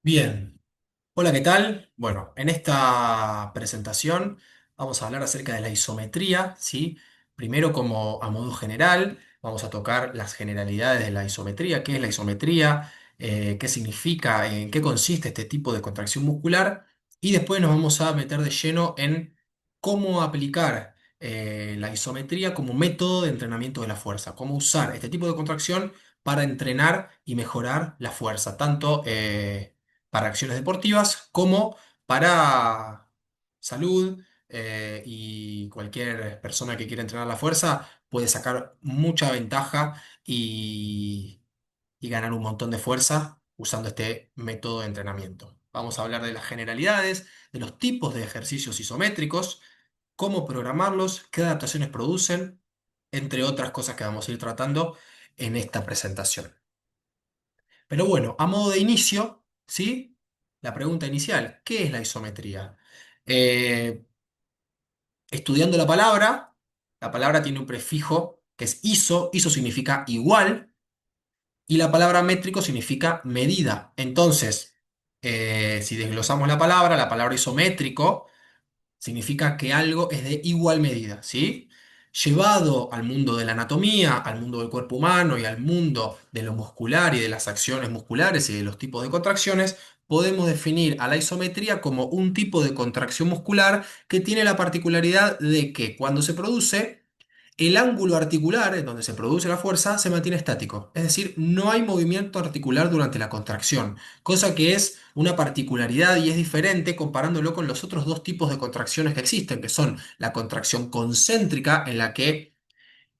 Bien, hola, ¿qué tal? Bueno, en esta presentación vamos a hablar acerca de la isometría, ¿sí? Primero, como a modo general, vamos a tocar las generalidades de la isometría, qué es la isometría, qué significa, en qué consiste este tipo de contracción muscular, y después nos vamos a meter de lleno en cómo aplicar la isometría como método de entrenamiento de la fuerza, cómo usar este tipo de contracción para entrenar y mejorar la fuerza, tanto para acciones deportivas como para salud, y cualquier persona que quiera entrenar la fuerza puede sacar mucha ventaja y ganar un montón de fuerza usando este método de entrenamiento. Vamos a hablar de las generalidades, de los tipos de ejercicios isométricos, cómo programarlos, qué adaptaciones producen, entre otras cosas que vamos a ir tratando en esta presentación. Pero bueno, a modo de inicio, ¿sí? La pregunta inicial, ¿qué es la isometría? Eh, Estudiando la palabra tiene un prefijo que es iso, iso significa igual, y la palabra métrico significa medida. Entonces, si desglosamos la palabra isométrico significa que algo es de igual medida, ¿sí? Llevado al mundo de la anatomía, al mundo del cuerpo humano y al mundo de lo muscular y de las acciones musculares y de los tipos de contracciones, podemos definir a la isometría como un tipo de contracción muscular que tiene la particularidad de que cuando se produce, el ángulo articular en donde se produce la fuerza se mantiene estático, es decir, no hay movimiento articular durante la contracción, cosa que es una particularidad y es diferente comparándolo con los otros dos tipos de contracciones que existen, que son la contracción concéntrica, en la que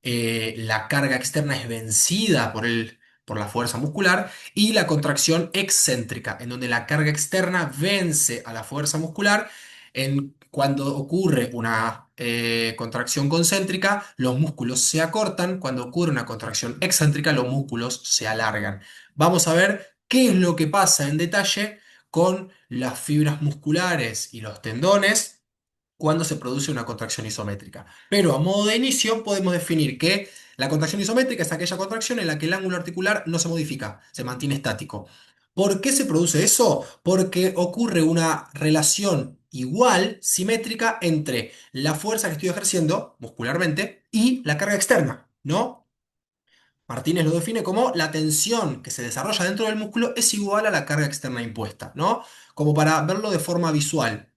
la carga externa es vencida por la fuerza muscular, y la contracción excéntrica, en donde la carga externa vence a la fuerza muscular. Cuando ocurre una contracción concéntrica, los músculos se acortan; cuando ocurre una contracción excéntrica, los músculos se alargan. Vamos a ver qué es lo que pasa en detalle con las fibras musculares y los tendones cuando se produce una contracción isométrica. Pero a modo de inicio podemos definir que la contracción isométrica es aquella contracción en la que el ángulo articular no se modifica, se mantiene estático. ¿Por qué se produce eso? Porque ocurre una relación igual, simétrica, entre la fuerza que estoy ejerciendo muscularmente y la carga externa, ¿no? Martínez lo define como la tensión que se desarrolla dentro del músculo es igual a la carga externa impuesta, ¿no? Como para verlo de forma visual.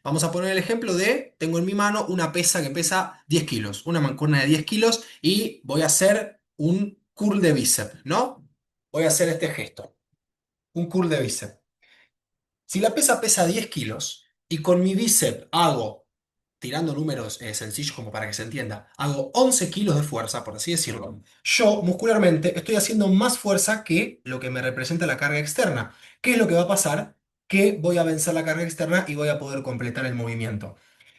Vamos a poner el ejemplo de, tengo en mi mano una pesa que pesa 10 kilos, una mancuerna de 10 kilos, y voy a hacer un curl de bíceps, ¿no? Voy a hacer este gesto, un curl de bíceps. Si la pesa pesa 10 kilos y con mi bíceps hago, tirando números sencillos como para que se entienda, hago 11 kilos de fuerza, por así decirlo, yo muscularmente estoy haciendo más fuerza que lo que me representa la carga externa. ¿Qué es lo que va a pasar? Que voy a vencer la carga externa y voy a poder completar el movimiento.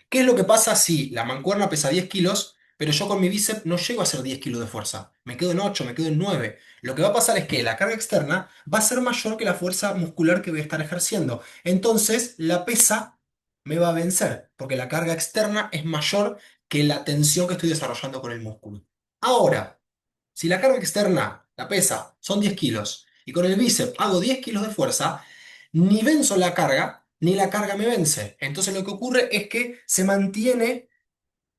¿Qué es lo que pasa si la mancuerna pesa 10 kilos, pero yo con mi bíceps no llego a hacer 10 kilos de fuerza? Me quedo en 8, me quedo en 9. Lo que va a pasar es que la carga externa va a ser mayor que la fuerza muscular que voy a estar ejerciendo. Entonces, la pesa me va a vencer, porque la carga externa es mayor que la tensión que estoy desarrollando con el músculo. Ahora, si la carga externa, la pesa, son 10 kilos, y con el bíceps hago 10 kilos de fuerza, ni venzo la carga, ni la carga me vence. Entonces lo que ocurre es que se mantiene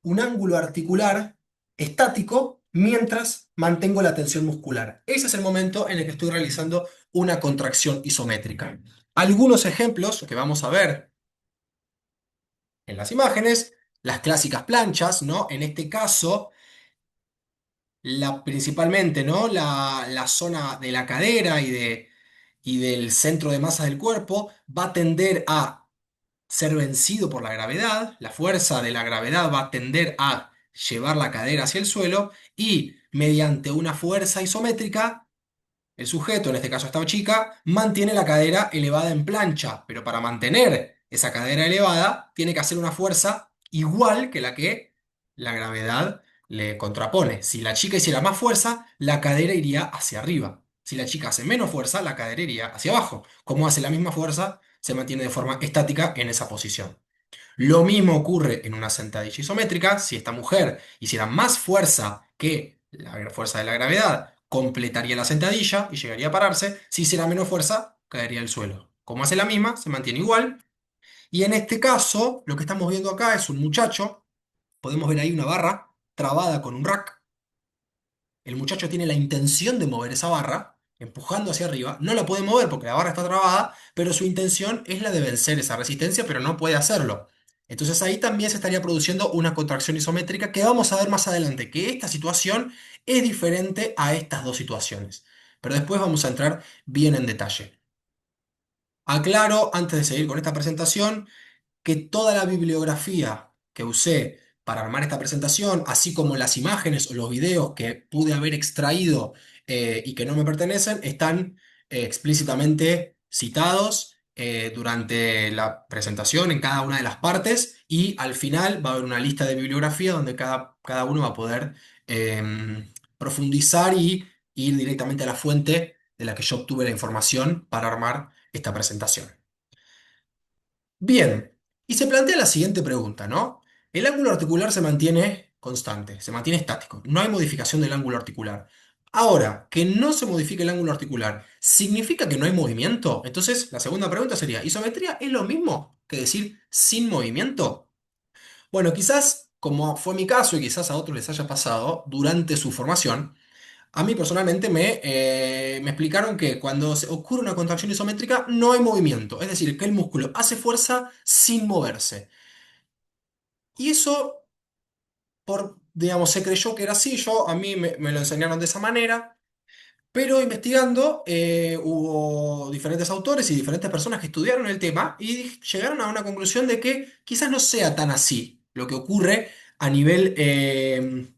un ángulo articular estático mientras mantengo la tensión muscular. Ese es el momento en el que estoy realizando una contracción isométrica. Algunos ejemplos que vamos a ver en las imágenes: las clásicas planchas, ¿no? En este caso, principalmente, ¿no? La zona de la cadera y del centro de masa del cuerpo va a tender a ser vencido por la gravedad. La fuerza de la gravedad va a tender a llevar la cadera hacia el suelo, y mediante una fuerza isométrica, el sujeto, en este caso esta chica, mantiene la cadera elevada en plancha, pero para mantener esa cadera elevada tiene que hacer una fuerza igual que la que la gravedad le contrapone. Si la chica hiciera más fuerza, la cadera iría hacia arriba. Si la chica hace menos fuerza, la cadera iría hacia abajo. Como hace la misma fuerza, se mantiene de forma estática en esa posición. Lo mismo ocurre en una sentadilla isométrica. Si esta mujer hiciera más fuerza que la fuerza de la gravedad, completaría la sentadilla y llegaría a pararse. Si hiciera menos fuerza, caería al suelo. como hace la misma, se mantiene igual. Y en este caso, lo que estamos viendo acá es un muchacho, podemos ver ahí una barra trabada con un rack. El muchacho tiene la intención de mover esa barra, empujando hacia arriba. No la puede mover porque la barra está trabada, pero su intención es la de vencer esa resistencia, pero no puede hacerlo. Entonces ahí también se estaría produciendo una contracción isométrica que vamos a ver más adelante, que esta situación es diferente a estas dos situaciones. Pero después vamos a entrar bien en detalle. Aclaro, antes de seguir con esta presentación, que toda la bibliografía que usé para armar esta presentación, así como las imágenes o los videos que pude haber extraído y que no me pertenecen, están explícitamente citados durante la presentación en cada una de las partes y al final va a haber una lista de bibliografía donde cada uno va a poder profundizar y ir directamente a la fuente de la que yo obtuve la información para armar esta presentación. Bien, y se plantea la siguiente pregunta, ¿no? El ángulo articular se mantiene constante, se mantiene estático, no hay modificación del ángulo articular. Ahora, que no se modifique el ángulo articular, ¿significa que no hay movimiento? Entonces, la segunda pregunta sería, ¿isometría es lo mismo que decir sin movimiento? Bueno, quizás, como fue mi caso y quizás a otros les haya pasado durante su formación, a mí personalmente me explicaron que cuando ocurre una contracción isométrica no hay movimiento, es decir, que el músculo hace fuerza sin moverse. Y eso, digamos, se creyó que era así, a mí me lo enseñaron de esa manera, pero investigando hubo diferentes autores y diferentes personas que estudiaron el tema y llegaron a una conclusión de que quizás no sea tan así lo que ocurre a nivel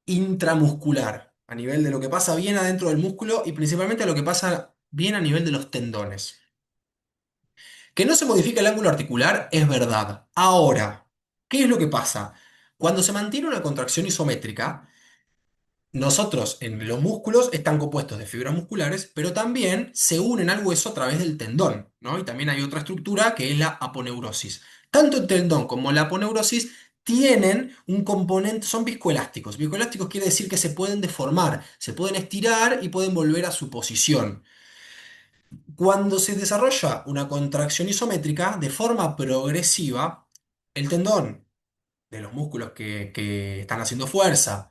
intramuscular, a nivel de lo que pasa bien adentro del músculo y principalmente lo que pasa bien a nivel de los tendones. Que no se modifica el ángulo articular es verdad. Ahora, ¿qué es lo que pasa? Cuando se mantiene una contracción isométrica, nosotros en los músculos están compuestos de fibras musculares, pero también se unen al hueso a través del tendón, ¿no? Y también hay otra estructura que es la aponeurosis. Tanto el tendón como la aponeurosis tienen un componente, son viscoelásticos. Viscoelásticos quiere decir que se pueden deformar, se pueden estirar y pueden volver a su posición. Cuando se desarrolla una contracción isométrica de forma progresiva, el tendón de los músculos que están haciendo fuerza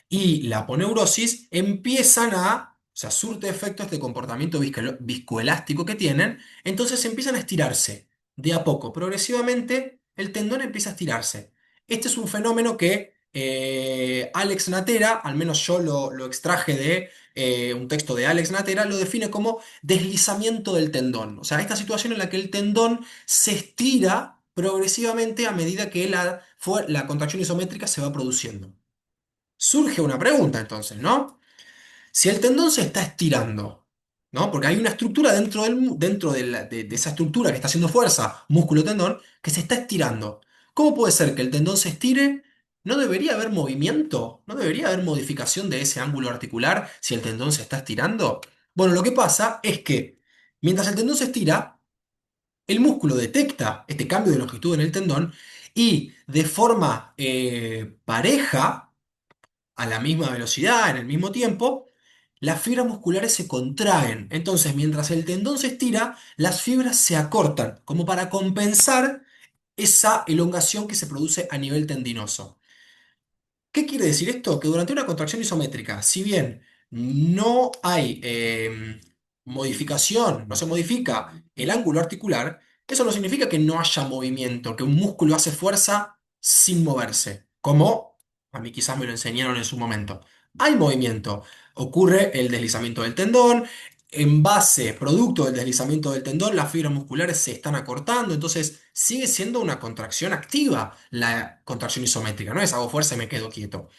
y la aponeurosis empiezan o sea, surte efecto este comportamiento viscoelástico que tienen, entonces empiezan a estirarse de a poco, progresivamente el tendón empieza a estirarse. Este es un fenómeno que Alex Natera, al menos yo lo extraje de un texto de Alex Natera, lo define como deslizamiento del tendón. O sea, esta situación en la que el tendón se estira progresivamente a medida que la contracción isométrica se va produciendo. Surge una pregunta entonces, ¿no? Si el tendón se está estirando, ¿no? Porque hay una estructura dentro de esa estructura que está haciendo fuerza, músculo-tendón, que se está estirando. ¿Cómo puede ser que el tendón se estire? ¿No debería haber movimiento? ¿No debería haber modificación de ese ángulo articular si el tendón se está estirando? Bueno, lo que pasa es que mientras el tendón se estira, el músculo detecta este cambio de longitud en el tendón y de forma pareja, a la misma velocidad, en el mismo tiempo, las fibras musculares se contraen. Entonces, mientras el tendón se estira, las fibras se acortan, como para compensar esa elongación que se produce a nivel tendinoso. ¿Qué quiere decir esto? Que durante una contracción isométrica, si bien no hay modificación, no se modifica el ángulo articular, eso no significa que no haya movimiento, que un músculo hace fuerza sin moverse, como a mí quizás me lo enseñaron en su momento. Hay movimiento, ocurre el deslizamiento del tendón, en base, producto del deslizamiento del tendón, las fibras musculares se están acortando, entonces sigue siendo una contracción activa la contracción isométrica, no es hago fuerza y me quedo quieto.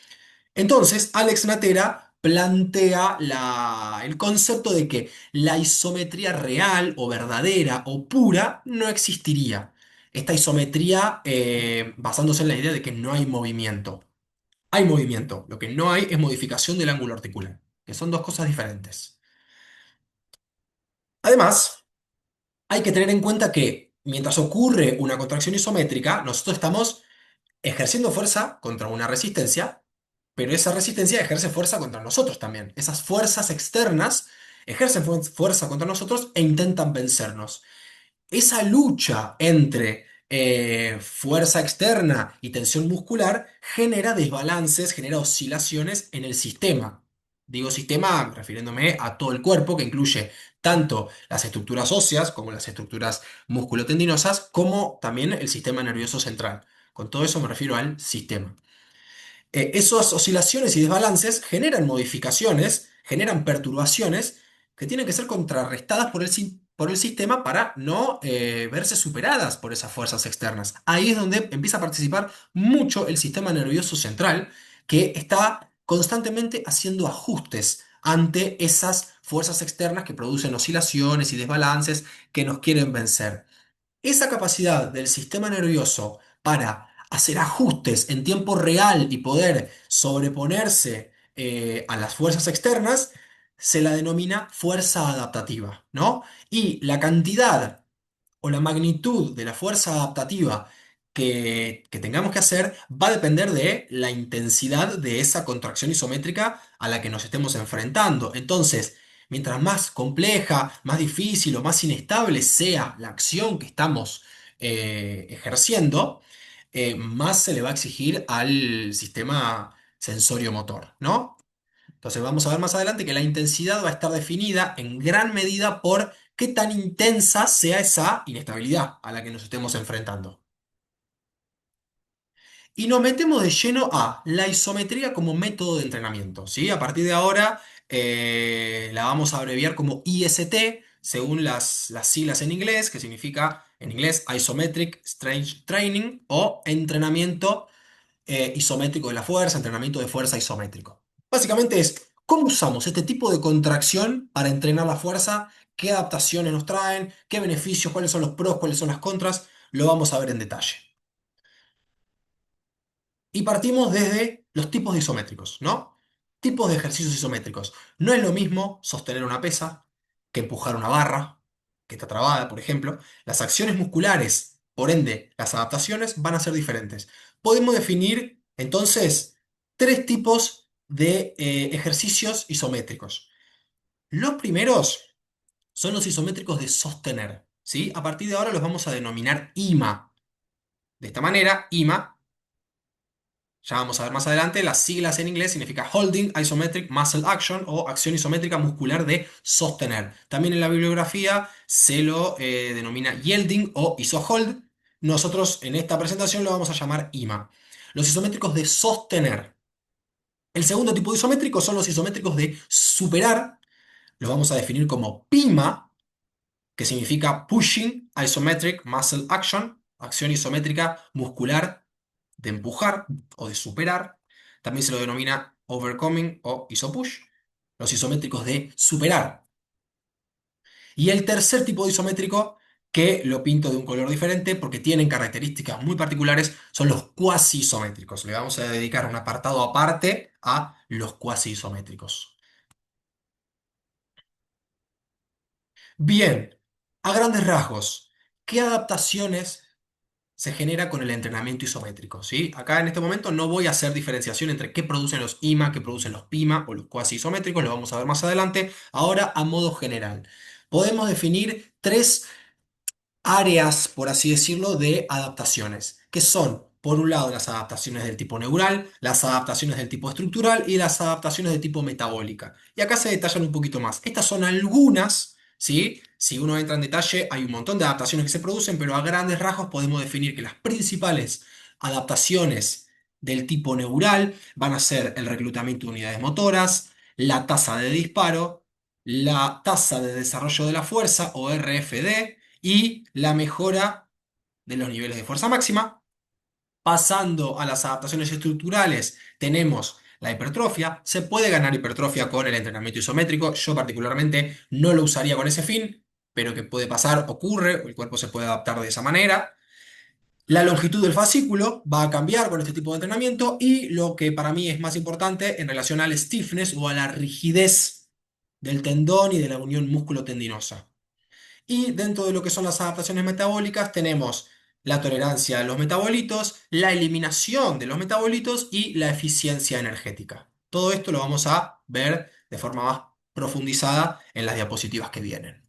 Entonces, Alex Natera plantea el concepto de que la isometría real o verdadera o pura no existiría. Esta isometría basándose en la idea de que no hay movimiento. Hay movimiento, lo que no hay es modificación del ángulo articular, que son dos cosas diferentes. Además, hay que tener en cuenta que mientras ocurre una contracción isométrica, nosotros estamos ejerciendo fuerza contra una resistencia, pero esa resistencia ejerce fuerza contra nosotros también. Esas fuerzas externas ejercen fuerza contra nosotros e intentan vencernos. Esa lucha entre fuerza externa y tensión muscular genera desbalances, genera oscilaciones en el sistema. Digo sistema refiriéndome a todo el cuerpo, que incluye tanto las estructuras óseas como las estructuras musculotendinosas, como también el sistema nervioso central. Con todo eso me refiero al sistema. Esas oscilaciones y desbalances generan modificaciones, generan perturbaciones que tienen que ser contrarrestadas por el sistema para no verse superadas por esas fuerzas externas. Ahí es donde empieza a participar mucho el sistema nervioso central, que está constantemente haciendo ajustes ante esas fuerzas externas que producen oscilaciones y desbalances que nos quieren vencer. Esa capacidad del sistema nervioso para hacer ajustes en tiempo real y poder sobreponerse a las fuerzas externas se la denomina fuerza adaptativa, ¿no? Y la cantidad o la magnitud de la fuerza adaptativa que tengamos que hacer va a depender de la intensidad de esa contracción isométrica a la que nos estemos enfrentando. Entonces, mientras más compleja, más difícil o más inestable sea la acción que estamos ejerciendo, más se le va a exigir al sistema sensorio-motor, ¿no? Entonces vamos a ver más adelante que la intensidad va a estar definida en gran medida por qué tan intensa sea esa inestabilidad a la que nos estemos enfrentando. Y nos metemos de lleno a la isometría como método de entrenamiento, ¿sí? A partir de ahora la vamos a abreviar como IST, según las siglas en inglés, que significa en inglés Isometric Strength Training o entrenamiento isométrico de la fuerza, entrenamiento de fuerza isométrico. Básicamente es cómo usamos este tipo de contracción para entrenar la fuerza, qué adaptaciones nos traen, qué beneficios, cuáles son los pros, cuáles son las contras, lo vamos a ver en detalle. Y partimos desde los tipos de isométricos, ¿no? Tipos de ejercicios isométricos. No es lo mismo sostener una pesa que empujar una barra que está trabada, por ejemplo. Las acciones musculares, por ende, las adaptaciones van a ser diferentes. Podemos definir entonces tres tipos de ejercicios isométricos. Los primeros son los isométricos de sostener, ¿sí? A partir de ahora los vamos a denominar IMA. De esta manera, IMA, ya vamos a ver más adelante, las siglas en inglés significa Holding Isometric Muscle Action o acción isométrica muscular de sostener. También en la bibliografía se lo denomina Yielding o IsoHold. Nosotros en esta presentación lo vamos a llamar IMA. Los isométricos de sostener. El segundo tipo de isométricos son los isométricos de superar. Los vamos a definir como PIMA, que significa Pushing Isometric Muscle Action, acción isométrica muscular de empujar o de superar. También se lo denomina Overcoming o Isopush, los isométricos de superar. Y el tercer tipo de isométrico, que lo pinto de un color diferente porque tienen características muy particulares, son los cuasi isométricos. Le vamos a dedicar un apartado aparte a los cuasi isométricos. Bien, a grandes rasgos, ¿qué adaptaciones se genera con el entrenamiento isométrico? ¿Sí? Acá en este momento no voy a hacer diferenciación entre qué producen los IMA, qué producen los PIMA o los cuasi isométricos, lo vamos a ver más adelante. Ahora, a modo general, podemos definir tres áreas, por así decirlo, de adaptaciones, que son, por un lado, las adaptaciones del tipo neural, las adaptaciones del tipo estructural y las adaptaciones de tipo metabólica. Y acá se detallan un poquito más. Estas son algunas, ¿sí? Si uno entra en detalle, hay un montón de adaptaciones que se producen, pero a grandes rasgos podemos definir que las principales adaptaciones del tipo neural van a ser el reclutamiento de unidades motoras, la tasa de disparo, la tasa de desarrollo de la fuerza o RFD, y la mejora de los niveles de fuerza máxima. Pasando a las adaptaciones estructurales, tenemos la hipertrofia. Se puede ganar hipertrofia con el entrenamiento isométrico. Yo particularmente no lo usaría con ese fin, pero que puede pasar, ocurre, el cuerpo se puede adaptar de esa manera. La longitud del fascículo va a cambiar con este tipo de entrenamiento y lo que para mí es más importante en relación al stiffness o a la rigidez del tendón y de la unión músculo-tendinosa. Y dentro de lo que son las adaptaciones metabólicas tenemos la tolerancia a los metabolitos, la eliminación de los metabolitos y la eficiencia energética. Todo esto lo vamos a ver de forma más profundizada en las diapositivas que vienen.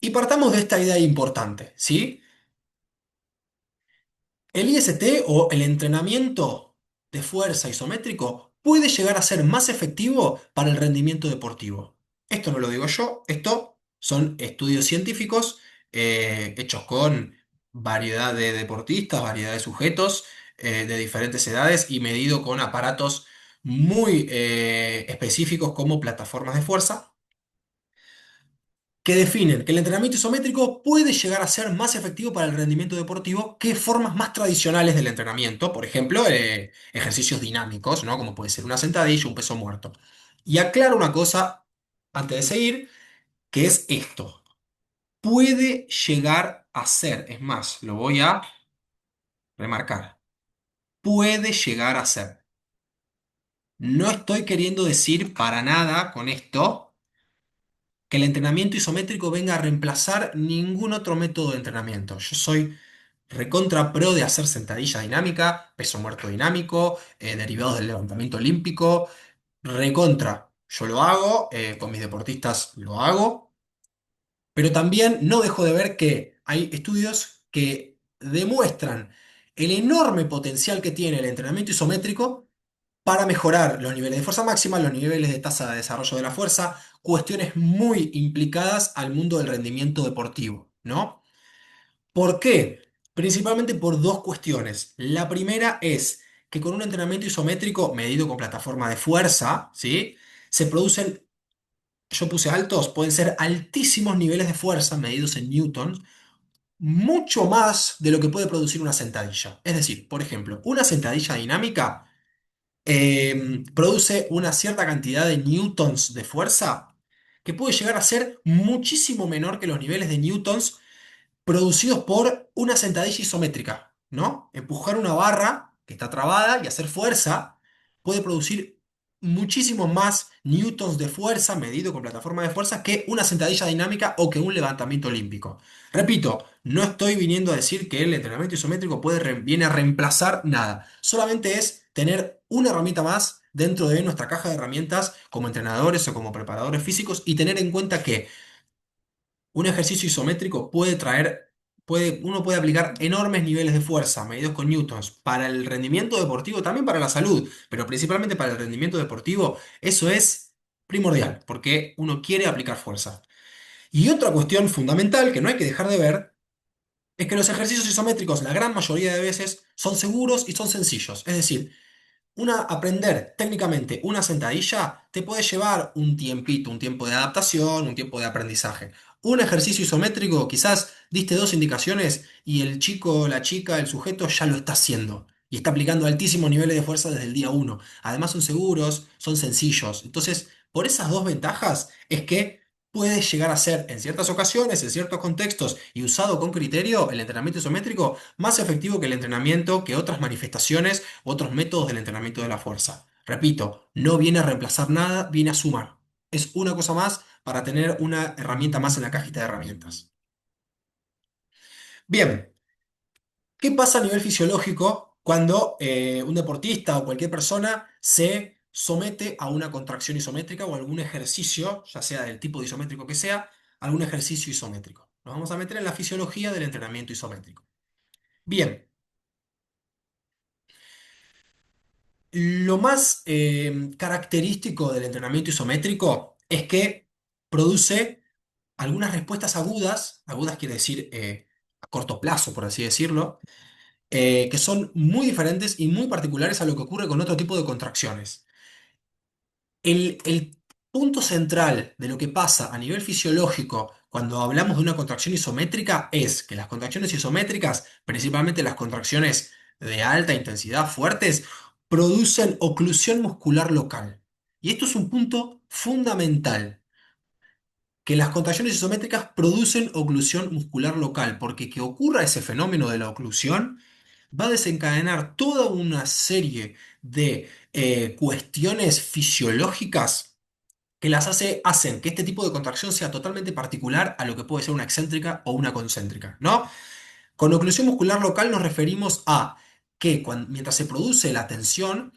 Y partamos de esta idea importante, ¿sí? El IST o el entrenamiento de fuerza isométrico puede llegar a ser más efectivo para el rendimiento deportivo. Esto no lo digo yo, esto son estudios científicos hechos con variedad de deportistas, variedad de sujetos de diferentes edades y medido con aparatos muy específicos como plataformas de fuerza que definen que el entrenamiento isométrico puede llegar a ser más efectivo para el rendimiento deportivo que formas más tradicionales del entrenamiento, por ejemplo, ejercicios dinámicos, ¿no? Como puede ser una sentadilla o un peso muerto. Y aclaro una cosa antes de seguir, que es esto. Puede llegar a ser, es más, lo voy a remarcar, puede llegar a ser. No estoy queriendo decir para nada con esto que el entrenamiento isométrico venga a reemplazar ningún otro método de entrenamiento. Yo soy recontra pro de hacer sentadilla dinámica, peso muerto dinámico, derivados del levantamiento olímpico, recontra. Yo lo hago, con mis deportistas lo hago, pero también no dejo de ver que hay estudios que demuestran el enorme potencial que tiene el entrenamiento isométrico para mejorar los niveles de fuerza máxima, los niveles de tasa de desarrollo de la fuerza, cuestiones muy implicadas al mundo del rendimiento deportivo, ¿no? ¿Por qué? Principalmente por dos cuestiones. La primera es que con un entrenamiento isométrico medido con plataforma de fuerza, ¿sí? Se producen, yo puse altos, pueden ser altísimos niveles de fuerza medidos en newtons, mucho más de lo que puede producir una sentadilla. Es decir, por ejemplo, una sentadilla dinámica produce una cierta cantidad de newtons de fuerza que puede llegar a ser muchísimo menor que los niveles de newtons producidos por una sentadilla isométrica, ¿no? Empujar una barra que está trabada y hacer fuerza puede producir muchísimo más newtons de fuerza medido con plataforma de fuerza que una sentadilla dinámica o que un levantamiento olímpico. Repito, no estoy viniendo a decir que el entrenamiento isométrico viene a reemplazar nada, solamente es tener una herramienta más dentro de nuestra caja de herramientas como entrenadores o como preparadores físicos y tener en cuenta que un ejercicio isométrico uno puede aplicar enormes niveles de fuerza medidos con newtons para el rendimiento deportivo, también para la salud, pero principalmente para el rendimiento deportivo, eso es primordial, porque uno quiere aplicar fuerza. Y otra cuestión fundamental que no hay que dejar de ver es que los ejercicios isométricos, la gran mayoría de veces, son seguros y son sencillos. Es decir, aprender técnicamente una sentadilla te puede llevar un tiempito, un tiempo de adaptación, un tiempo de aprendizaje. Un ejercicio isométrico, quizás diste dos indicaciones y el chico, la chica, el sujeto ya lo está haciendo y está aplicando altísimos niveles de fuerza desde el día uno. Además son seguros, son sencillos. Entonces, por esas dos ventajas es que puede llegar a ser en ciertas ocasiones, en ciertos contextos y usado con criterio, el entrenamiento isométrico más efectivo que el entrenamiento, que otras manifestaciones otros métodos del entrenamiento de la fuerza. Repito, no viene a reemplazar nada, viene a sumar. Es una cosa más para tener una herramienta más en la cajita de herramientas. Bien, ¿qué pasa a nivel fisiológico cuando un deportista o cualquier persona se somete a una contracción isométrica o algún ejercicio, ya sea del tipo de isométrico que sea, algún ejercicio isométrico? Nos vamos a meter en la fisiología del entrenamiento isométrico. Bien, lo más característico del entrenamiento isométrico es que produce algunas respuestas agudas, agudas quiere decir a corto plazo, por así decirlo, que son muy diferentes y muy particulares a lo que ocurre con otro tipo de contracciones. El punto central de lo que pasa a nivel fisiológico cuando hablamos de una contracción isométrica es que las contracciones isométricas, principalmente las contracciones de alta intensidad fuertes, producen oclusión muscular local. Y esto es un punto fundamental, que las contracciones isométricas producen oclusión muscular local, porque que ocurra ese fenómeno de la oclusión va a desencadenar toda una serie de cuestiones fisiológicas que hacen que este tipo de contracción sea totalmente particular a lo que puede ser una excéntrica o una concéntrica, ¿no? Con oclusión muscular local nos referimos a que mientras se produce la tensión,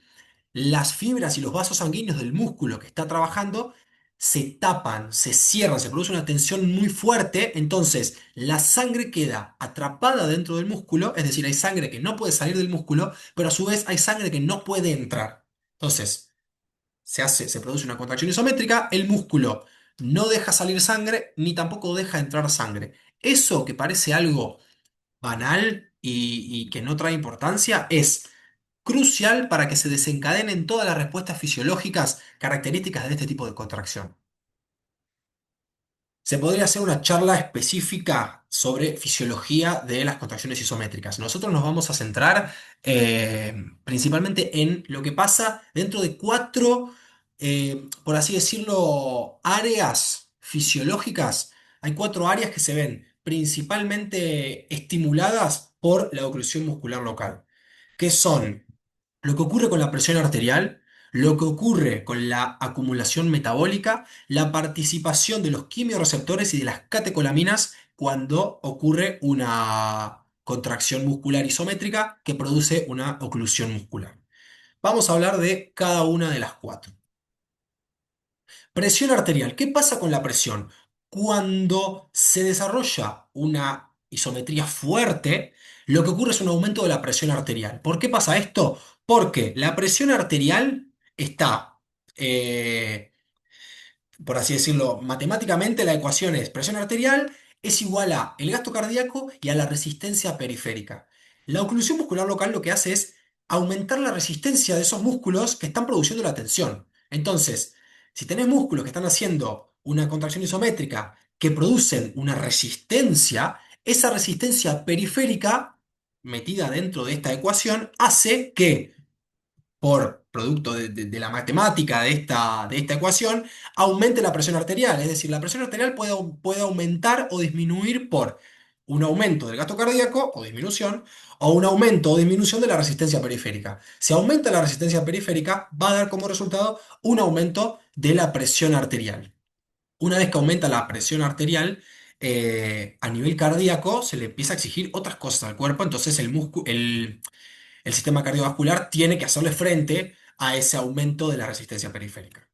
las fibras y los vasos sanguíneos del músculo que está trabajando se tapan, se cierran, se produce una tensión muy fuerte, entonces la sangre queda atrapada dentro del músculo, es decir, hay sangre que no puede salir del músculo, pero a su vez hay sangre que no puede entrar. Entonces, se produce una contracción isométrica, el músculo no deja salir sangre ni tampoco deja entrar sangre. Eso que parece algo banal y que no trae importancia es crucial para que se desencadenen todas las respuestas fisiológicas características de este tipo de contracción. Se podría hacer una charla específica sobre fisiología de las contracciones isométricas. Nosotros nos vamos a centrar principalmente en lo que pasa dentro de cuatro, por así decirlo, áreas fisiológicas. Hay cuatro áreas que se ven principalmente estimuladas por la oclusión muscular local, que son lo que ocurre con la presión arterial, lo que ocurre con la acumulación metabólica, la participación de los quimiorreceptores y de las catecolaminas cuando ocurre una contracción muscular isométrica que produce una oclusión muscular. Vamos a hablar de cada una de las cuatro. Presión arterial. ¿Qué pasa con la presión? Cuando se desarrolla una isometría fuerte, lo que ocurre es un aumento de la presión arterial. ¿Por qué pasa esto? Porque la presión arterial está, por así decirlo, matemáticamente la ecuación es presión arterial es igual a el gasto cardíaco y a la resistencia periférica. La oclusión muscular local lo que hace es aumentar la resistencia de esos músculos que están produciendo la tensión. Entonces, si tenés músculos que están haciendo una contracción isométrica que producen una resistencia, esa resistencia periférica metida dentro de esta ecuación hace que por producto de la matemática de esta ecuación, aumente la presión arterial. Es decir, la presión arterial puede aumentar o disminuir por un aumento del gasto cardíaco o disminución, o un aumento o disminución de la resistencia periférica. Si aumenta la resistencia periférica, va a dar como resultado un aumento de la presión arterial. Una vez que aumenta la presión arterial, a nivel cardíaco se le empieza a exigir otras cosas al cuerpo, entonces el sistema cardiovascular tiene que hacerle frente a ese aumento de la resistencia periférica.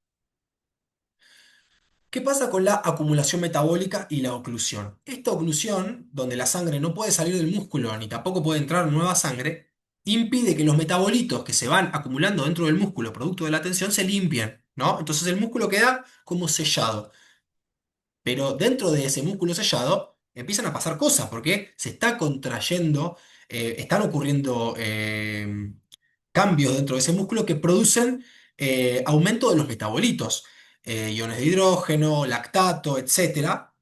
¿Qué pasa con la acumulación metabólica y la oclusión? Esta oclusión, donde la sangre no puede salir del músculo ni tampoco puede entrar nueva sangre, impide que los metabolitos que se van acumulando dentro del músculo producto de la tensión se limpien, ¿no? Entonces el músculo queda como sellado. Pero dentro de ese músculo sellado empiezan a pasar cosas porque se está contrayendo, están ocurriendo cambios dentro de ese músculo que producen aumento de los metabolitos, iones de hidrógeno, lactato, etcétera.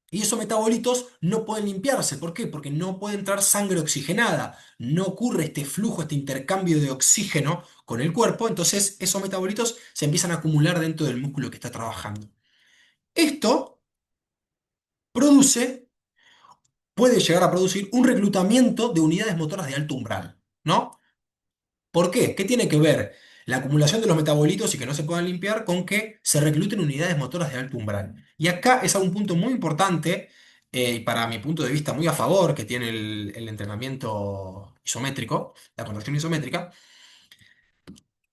Y esos metabolitos no pueden limpiarse. ¿Por qué? Porque no puede entrar sangre oxigenada. No ocurre este flujo, este intercambio de oxígeno con el cuerpo. Entonces esos metabolitos se empiezan a acumular dentro del músculo que está trabajando. Esto produce, puede llegar a producir un reclutamiento de unidades motoras de alto umbral, ¿no? ¿Por qué? ¿Qué tiene que ver la acumulación de los metabolitos y que no se puedan limpiar con que se recluten unidades motoras de alto umbral? Y acá es un punto muy importante, y para mi punto de vista muy a favor, que tiene el entrenamiento isométrico, la contracción isométrica,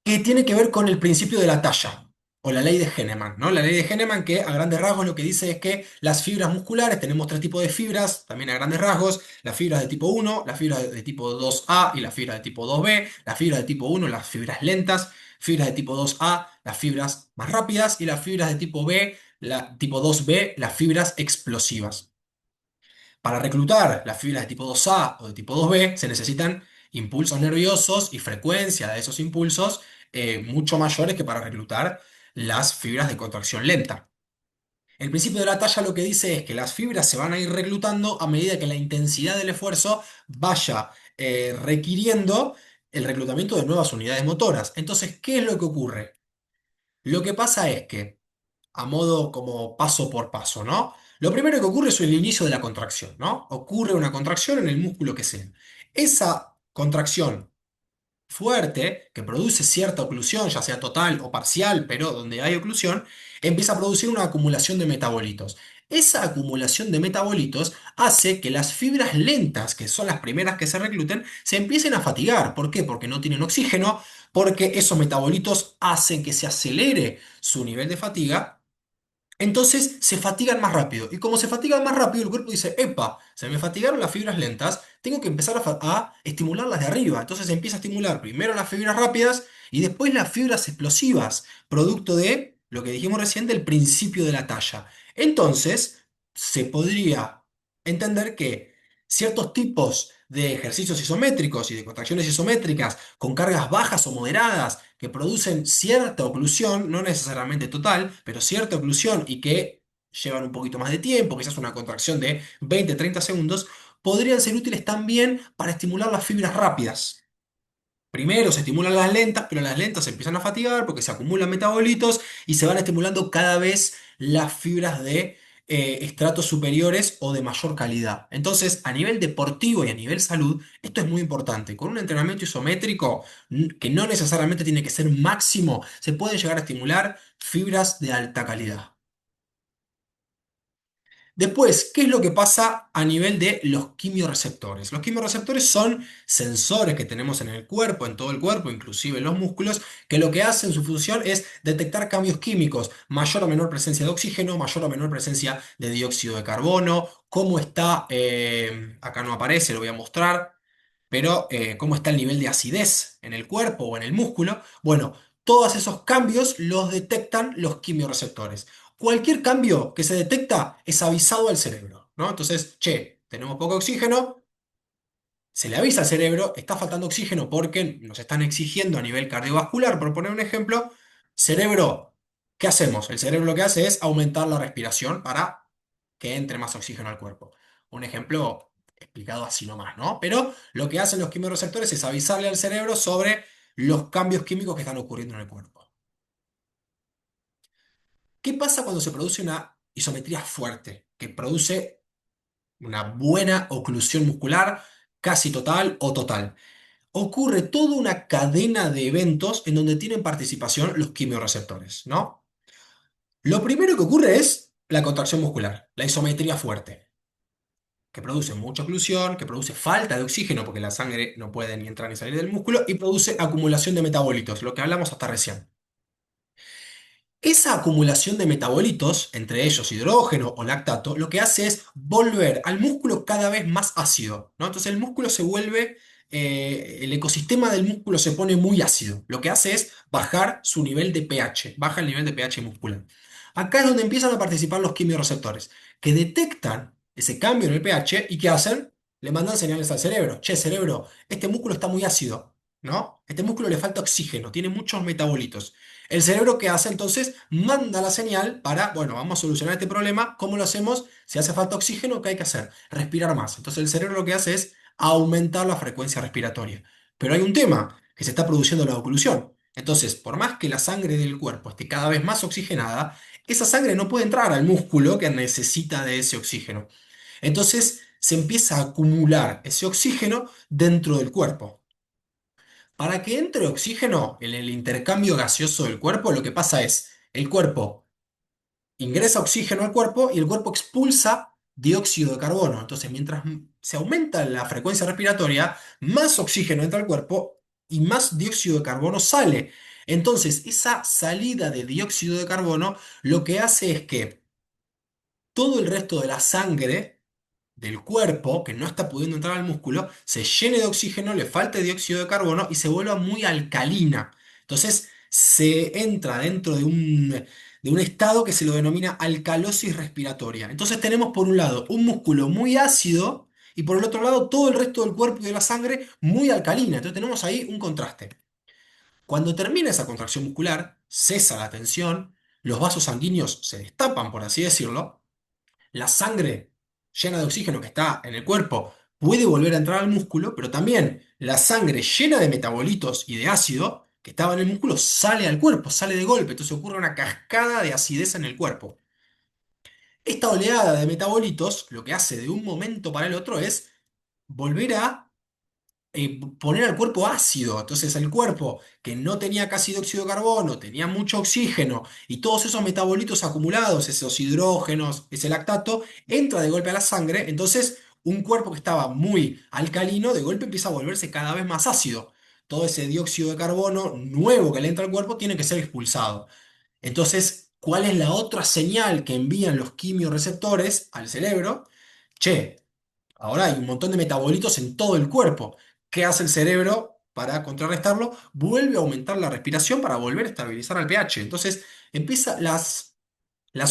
que tiene que ver con el principio de la talla, o la ley de Henneman, ¿no? La ley de Henneman que a grandes rasgos lo que dice es que las fibras musculares, tenemos tres tipos de fibras, también a grandes rasgos, las fibras de tipo 1, las fibras de tipo 2A y las fibras de tipo 2B, las fibras de tipo 1, las fibras lentas, fibras de tipo 2A, las fibras más rápidas, y las fibras de tipo B, tipo 2B, las fibras explosivas. Para reclutar las fibras de tipo 2A o de tipo 2B se necesitan impulsos nerviosos y frecuencia de esos impulsos mucho mayores que para reclutar las fibras de contracción lenta. El principio de la talla lo que dice es que las fibras se van a ir reclutando a medida que la intensidad del esfuerzo vaya requiriendo el reclutamiento de nuevas unidades motoras. Entonces, ¿qué es lo que ocurre? Lo que pasa es que a modo como paso por paso, ¿no? Lo primero que ocurre es el inicio de la contracción, ¿no? Ocurre una contracción en el músculo que sea. Esa contracción fuerte, que produce cierta oclusión, ya sea total o parcial, pero donde hay oclusión, empieza a producir una acumulación de metabolitos. Esa acumulación de metabolitos hace que las fibras lentas, que son las primeras que se recluten, se empiecen a fatigar. ¿Por qué? Porque no tienen oxígeno, porque esos metabolitos hacen que se acelere su nivel de fatiga, entonces se fatigan más rápido. Y como se fatigan más rápido, el cuerpo dice, epa, se me fatigaron las fibras lentas, tengo que empezar a estimularlas de arriba. Entonces se empieza a estimular primero las fibras rápidas y después las fibras explosivas, producto de lo que dijimos recién del principio de la talla. Entonces, se podría entender que ciertos tipos de ejercicios isométricos y de contracciones isométricas con cargas bajas o moderadas que producen cierta oclusión, no necesariamente total, pero cierta oclusión y que llevan un poquito más de tiempo, quizás una contracción de 20-30 segundos, podrían ser útiles también para estimular las fibras rápidas. Primero se estimulan las lentas, pero las lentas se empiezan a fatigar porque se acumulan metabolitos y se van estimulando cada vez las fibras de estratos superiores o de mayor calidad. Entonces, a nivel deportivo y a nivel salud, esto es muy importante. Con un entrenamiento isométrico, que no necesariamente tiene que ser máximo, se pueden llegar a estimular fibras de alta calidad. Después, ¿qué es lo que pasa a nivel de los quimiorreceptores? Los quimiorreceptores son sensores que tenemos en el cuerpo, en todo el cuerpo, inclusive en los músculos, que lo que hacen, su función es detectar cambios químicos, mayor o menor presencia de oxígeno, mayor o menor presencia de dióxido de carbono, cómo está, acá no aparece, lo voy a mostrar, pero cómo está el nivel de acidez en el cuerpo o en el músculo. Bueno, todos esos cambios los detectan los quimiorreceptores. Cualquier cambio que se detecta es avisado al cerebro, ¿no? Entonces, che, tenemos poco oxígeno, se le avisa al cerebro, está faltando oxígeno porque nos están exigiendo a nivel cardiovascular, por poner un ejemplo, cerebro, ¿qué hacemos? El cerebro lo que hace es aumentar la respiración para que entre más oxígeno al cuerpo. Un ejemplo explicado así nomás, ¿no? Pero lo que hacen los quimiorreceptores es avisarle al cerebro sobre los cambios químicos que están ocurriendo en el cuerpo. ¿Qué pasa cuando se produce una isometría fuerte, que produce una buena oclusión muscular, casi total o total? Ocurre toda una cadena de eventos en donde tienen participación los quimiorreceptores, ¿no? Lo primero que ocurre es la contracción muscular, la isometría fuerte, que produce mucha oclusión, que produce falta de oxígeno porque la sangre no puede ni entrar ni salir del músculo y produce acumulación de metabolitos, lo que hablamos hasta recién. Esa acumulación de metabolitos, entre ellos hidrógeno o lactato, lo que hace es volver al músculo cada vez más ácido, ¿no? Entonces el músculo se vuelve, el ecosistema del músculo se pone muy ácido. Lo que hace es bajar su nivel de pH, baja el nivel de pH muscular. Acá es donde empiezan a participar los quimiorreceptores, que detectan ese cambio en el pH y ¿qué hacen? Le mandan señales al cerebro. Che, cerebro, este músculo está muy ácido, ¿no? Este músculo le falta oxígeno, tiene muchos metabolitos. El cerebro que hace entonces manda la señal para, bueno, vamos a solucionar este problema. ¿Cómo lo hacemos? Si hace falta oxígeno, ¿qué hay que hacer? Respirar más. Entonces el cerebro lo que hace es aumentar la frecuencia respiratoria. Pero hay un tema, que se está produciendo la oclusión. Entonces, por más que la sangre del cuerpo esté cada vez más oxigenada, esa sangre no puede entrar al músculo que necesita de ese oxígeno. Entonces se empieza a acumular ese oxígeno dentro del cuerpo. Para que entre oxígeno en el intercambio gaseoso del cuerpo, lo que pasa es, el cuerpo ingresa oxígeno al cuerpo y el cuerpo expulsa dióxido de carbono. Entonces, mientras se aumenta la frecuencia respiratoria, más oxígeno entra al cuerpo y más dióxido de carbono sale. Entonces, esa salida de dióxido de carbono lo que hace es que todo el resto de la sangre del cuerpo, que no está pudiendo entrar al músculo, se llene de oxígeno, le falte dióxido de carbono y se vuelva muy alcalina. Entonces se entra dentro de un estado que se lo denomina alcalosis respiratoria. Entonces tenemos por un lado un músculo muy ácido y por el otro lado todo el resto del cuerpo y de la sangre muy alcalina. Entonces tenemos ahí un contraste. Cuando termina esa contracción muscular, cesa la tensión, los vasos sanguíneos se destapan, por así decirlo, la sangre llena de oxígeno que está en el cuerpo puede volver a entrar al músculo, pero también la sangre llena de metabolitos y de ácido que estaba en el músculo sale al cuerpo, sale de golpe, entonces ocurre una cascada de acidez en el cuerpo. Esta oleada de metabolitos lo que hace de un momento para el otro es volver a poner al cuerpo ácido. Entonces el cuerpo que no tenía casi dióxido de carbono, tenía mucho oxígeno y todos esos metabolitos acumulados, esos hidrógenos, ese lactato, entra de golpe a la sangre. Entonces un cuerpo que estaba muy alcalino de golpe empieza a volverse cada vez más ácido. todo ese dióxido de carbono nuevo que le entra al cuerpo tiene que ser expulsado. Entonces, ¿cuál es la otra señal que envían los quimiorreceptores al cerebro? Che, ahora hay un montón de metabolitos en todo el cuerpo. ¿Qué hace el cerebro para contrarrestarlo? Vuelve a aumentar la respiración para volver a estabilizar al pH. Entonces, empieza las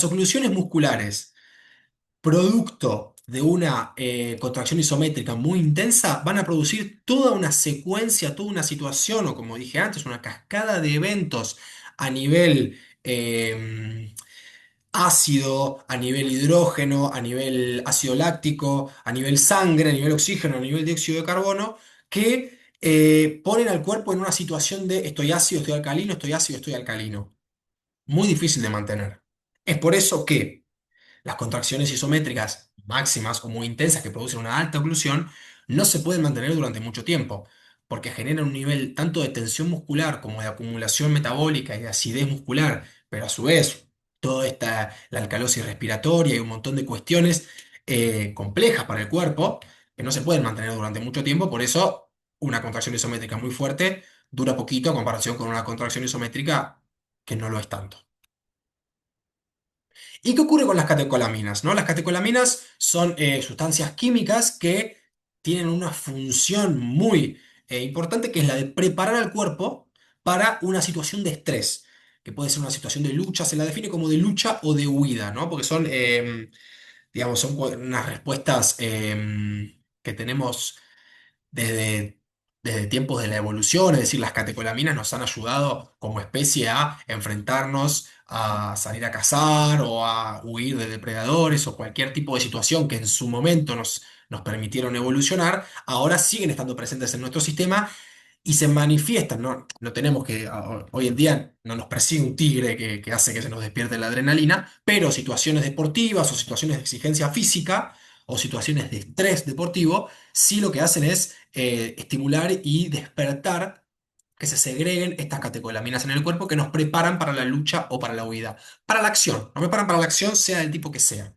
oclusiones musculares, producto de una contracción isométrica muy intensa, van a producir toda una secuencia, toda una situación, o como dije antes, una cascada de eventos a nivel ácido, a nivel hidrógeno, a nivel ácido láctico, a nivel sangre, a nivel oxígeno, a nivel dióxido de carbono, que ponen al cuerpo en una situación de estoy ácido, estoy alcalino, estoy ácido, estoy alcalino. Muy difícil de mantener. Es por eso que las contracciones isométricas máximas o muy intensas que producen una alta oclusión no se pueden mantener durante mucho tiempo, porque generan un nivel tanto de tensión muscular como de acumulación metabólica y de acidez muscular, pero a su vez toda esta, la alcalosis respiratoria y un montón de cuestiones complejas para el cuerpo que no se pueden mantener durante mucho tiempo, por eso una contracción isométrica muy fuerte dura poquito a comparación con una contracción isométrica que no lo es tanto. ¿Y qué ocurre con las catecolaminas, no? Las catecolaminas son sustancias químicas que tienen una función muy importante, que es la de preparar al cuerpo para una situación de estrés, que puede ser una situación de lucha, se la define como de lucha o de huida, ¿no? Porque son, digamos, son unas respuestas que tenemos desde, desde tiempos de la evolución, es decir, las catecolaminas nos han ayudado como especie a enfrentarnos, a salir a cazar o a huir de depredadores o cualquier tipo de situación que en su momento nos permitieron evolucionar, ahora siguen estando presentes en nuestro sistema y se manifiestan, ¿no? No tenemos que, hoy en día no nos persigue un tigre que hace que se nos despierte la adrenalina, pero situaciones deportivas o situaciones de exigencia física o situaciones de estrés deportivo, sí lo que hacen es estimular y despertar que se segreguen estas catecolaminas en el cuerpo que nos preparan para la lucha o para la huida. Para la acción, nos preparan para la acción, sea del tipo que sea.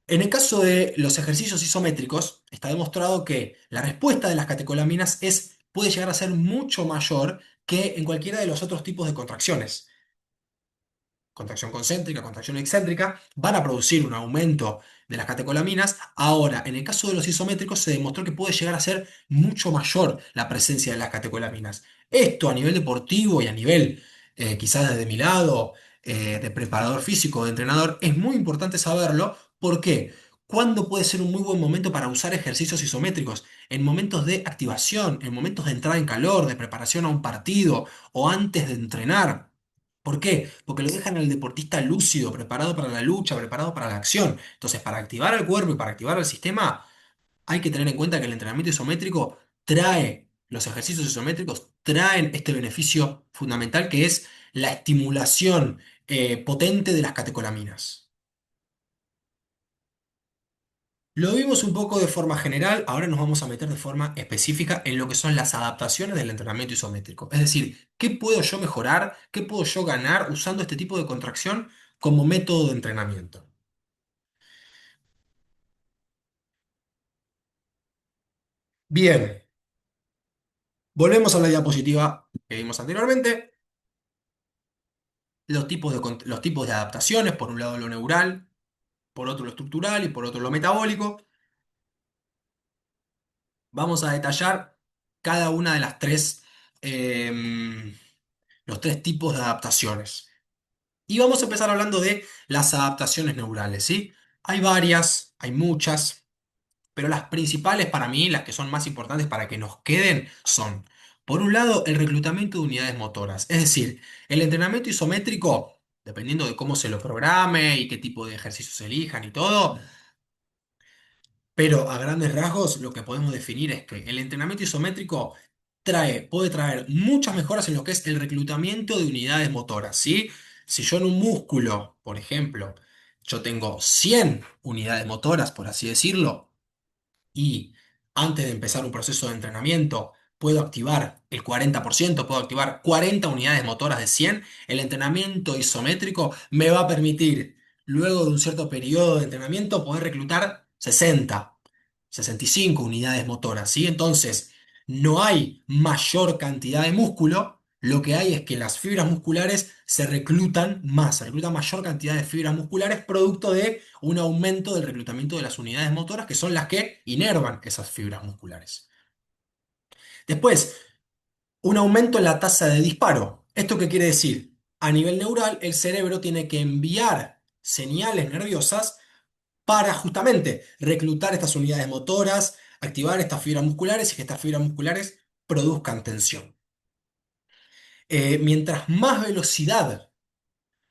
En el caso de los ejercicios isométricos, está demostrado que la respuesta de las catecolaminas puede llegar a ser mucho mayor que en cualquiera de los otros tipos de contracciones. Contracción concéntrica, contracción excéntrica, van a producir un aumento de las catecolaminas. Ahora, en el caso de los isométricos, se demostró que puede llegar a ser mucho mayor la presencia de las catecolaminas. Esto a nivel deportivo y a nivel, quizás desde mi lado, de preparador físico, de entrenador, es muy importante saberlo. ¿Por qué? ¿Cuándo puede ser un muy buen momento para usar ejercicios isométricos? En momentos de activación, en momentos de entrada en calor, de preparación a un partido o antes de entrenar. ¿Por qué? Porque lo dejan al deportista lúcido, preparado para la lucha, preparado para la acción. Entonces, para activar el cuerpo y para activar el sistema, hay que tener en cuenta que el entrenamiento isométrico trae, los ejercicios isométricos traen este beneficio fundamental que es la estimulación potente de las catecolaminas. Lo vimos un poco de forma general, ahora nos vamos a meter de forma específica en lo que son las adaptaciones del entrenamiento isométrico. Es decir, ¿qué puedo yo mejorar? ¿Qué puedo yo ganar usando este tipo de contracción como método de entrenamiento? Bien, volvemos a la diapositiva que vimos anteriormente. Los tipos de adaptaciones, por un lado lo neural, por otro lo estructural y por otro lo metabólico. Vamos a detallar cada una de las em, los tres tipos de adaptaciones. Y vamos a empezar hablando de las adaptaciones neurales, ¿sí? Hay varias, hay muchas, pero las principales para mí, las que son más importantes para que nos queden, son, por un lado, el reclutamiento de unidades motoras. Es decir, el entrenamiento isométrico, dependiendo de cómo se lo programe y qué tipo de ejercicios se elijan y todo, pero a grandes rasgos lo que podemos definir es que el entrenamiento isométrico puede traer muchas mejoras en lo que es el reclutamiento de unidades motoras, ¿sí? Si yo en un músculo, por ejemplo, yo tengo 100 unidades motoras, por así decirlo, y antes de empezar un proceso de entrenamiento puedo activar el 40%, puedo activar 40 unidades motoras de 100, el entrenamiento isométrico me va a permitir, luego de un cierto periodo de entrenamiento, poder reclutar 65 unidades motoras, ¿sí? Entonces, no hay mayor cantidad de músculo, lo que hay es que las fibras musculares se reclutan más, se recluta mayor cantidad de fibras musculares producto de un aumento del reclutamiento de las unidades motoras, que son las que inervan esas fibras musculares. Después, un aumento en la tasa de disparo. ¿Esto qué quiere decir? A nivel neural, el cerebro tiene que enviar señales nerviosas para justamente reclutar estas unidades motoras, activar estas fibras musculares y que estas fibras musculares produzcan tensión. Mientras más velocidad,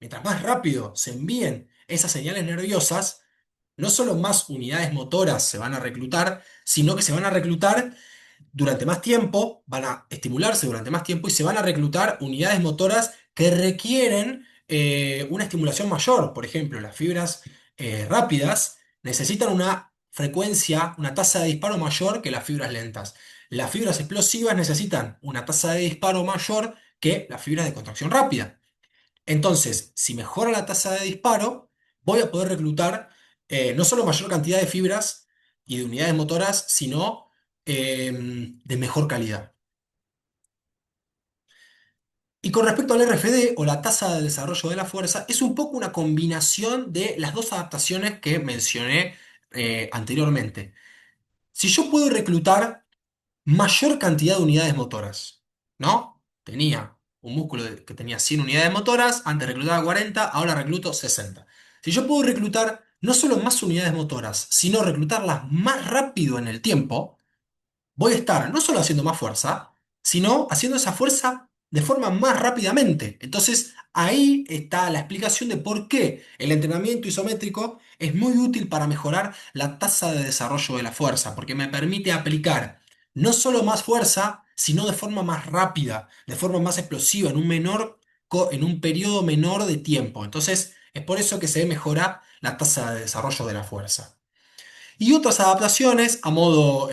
mientras más rápido se envíen esas señales nerviosas, no solo más unidades motoras se van a reclutar, sino que se van a reclutar durante más tiempo, van a estimularse durante más tiempo y se van a reclutar unidades motoras que requieren una estimulación mayor. Por ejemplo, las fibras rápidas necesitan una frecuencia, una tasa de disparo mayor que las fibras lentas. Las fibras explosivas necesitan una tasa de disparo mayor que las fibras de contracción rápida. Entonces, si mejora la tasa de disparo, voy a poder reclutar no solo mayor cantidad de fibras y de unidades motoras, sino de mejor calidad. Y con respecto al RFD o la tasa de desarrollo de la fuerza, es un poco una combinación de las dos adaptaciones que mencioné anteriormente. Si yo puedo reclutar mayor cantidad de unidades motoras, ¿no? Tenía un músculo que tenía 100 unidades motoras, antes reclutaba 40, ahora recluto 60. Si yo puedo reclutar no solo más unidades motoras, sino reclutarlas más rápido en el tiempo, voy a estar no solo haciendo más fuerza, sino haciendo esa fuerza de forma más rápidamente. Entonces, ahí está la explicación de por qué el entrenamiento isométrico es muy útil para mejorar la tasa de desarrollo de la fuerza, porque me permite aplicar no solo más fuerza, sino de forma más rápida, de forma más explosiva, en un periodo menor de tiempo. Entonces, es por eso que se mejora la tasa de desarrollo de la fuerza. Y otras adaptaciones, a modo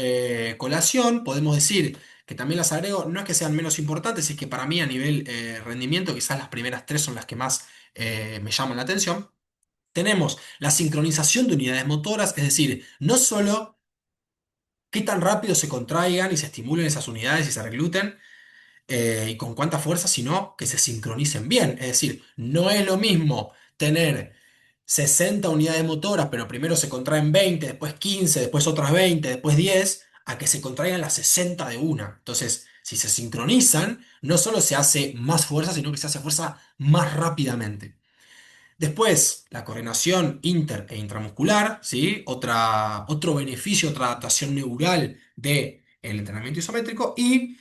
colación, podemos decir que también las agrego, no es que sean menos importantes, es que para mí a nivel rendimiento, quizás las primeras tres son las que más me llaman la atención. Tenemos la sincronización de unidades motoras, es decir, no solo qué tan rápido se contraigan y se estimulen esas unidades y se recluten, y con cuánta fuerza, sino que se sincronicen bien. Es decir, no es lo mismo tener 60 unidades motoras, pero primero se contraen 20, después 15, después otras 20, después 10, a que se contraigan las 60 de una. Entonces, si se sincronizan, no solo se hace más fuerza, sino que se hace fuerza más rápidamente. Después, la coordinación inter e intramuscular, ¿sí? Otro beneficio, otra adaptación neural del entrenamiento isométrico y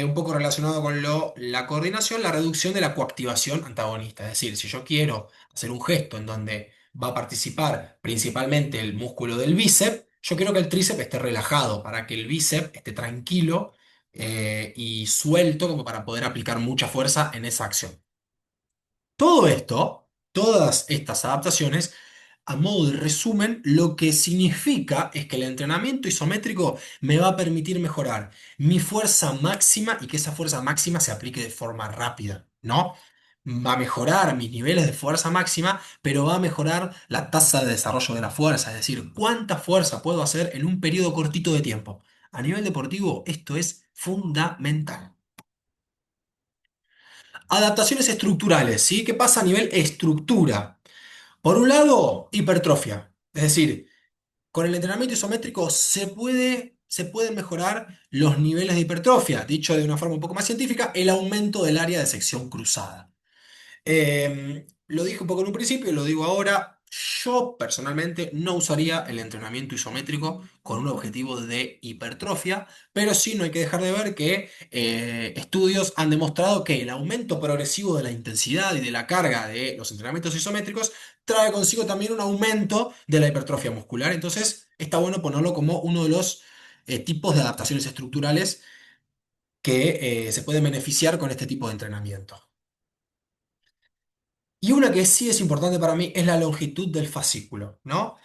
un poco relacionado con la coordinación, la reducción de la coactivación antagonista. Es decir, si yo quiero hacer un gesto en donde va a participar principalmente el músculo del bíceps, yo quiero que el tríceps esté relajado para que el bíceps esté tranquilo y suelto como para poder aplicar mucha fuerza en esa acción. Todo esto, todas estas adaptaciones, a modo de resumen, lo que significa es que el entrenamiento isométrico me va a permitir mejorar mi fuerza máxima y que esa fuerza máxima se aplique de forma rápida, ¿no? Va a mejorar mis niveles de fuerza máxima, pero va a mejorar la tasa de desarrollo de la fuerza, es decir, cuánta fuerza puedo hacer en un periodo cortito de tiempo. A nivel deportivo, esto es fundamental. Adaptaciones estructurales, ¿sí? ¿Qué pasa a nivel estructura? Por un lado, hipertrofia. Es decir, con el entrenamiento isométrico se pueden mejorar los niveles de hipertrofia. Dicho de una forma un poco más científica, el aumento del área de sección cruzada. Lo dije un poco en un principio y lo digo ahora. Yo personalmente no usaría el entrenamiento isométrico con un objetivo de hipertrofia, pero sí no hay que dejar de ver que estudios han demostrado que el aumento progresivo de la intensidad y de la carga de los entrenamientos isométricos trae consigo también un aumento de la hipertrofia muscular. Entonces, está bueno ponerlo como uno de los tipos de adaptaciones estructurales que se pueden beneficiar con este tipo de entrenamiento. Y una que sí es importante para mí es la longitud del fascículo, ¿no?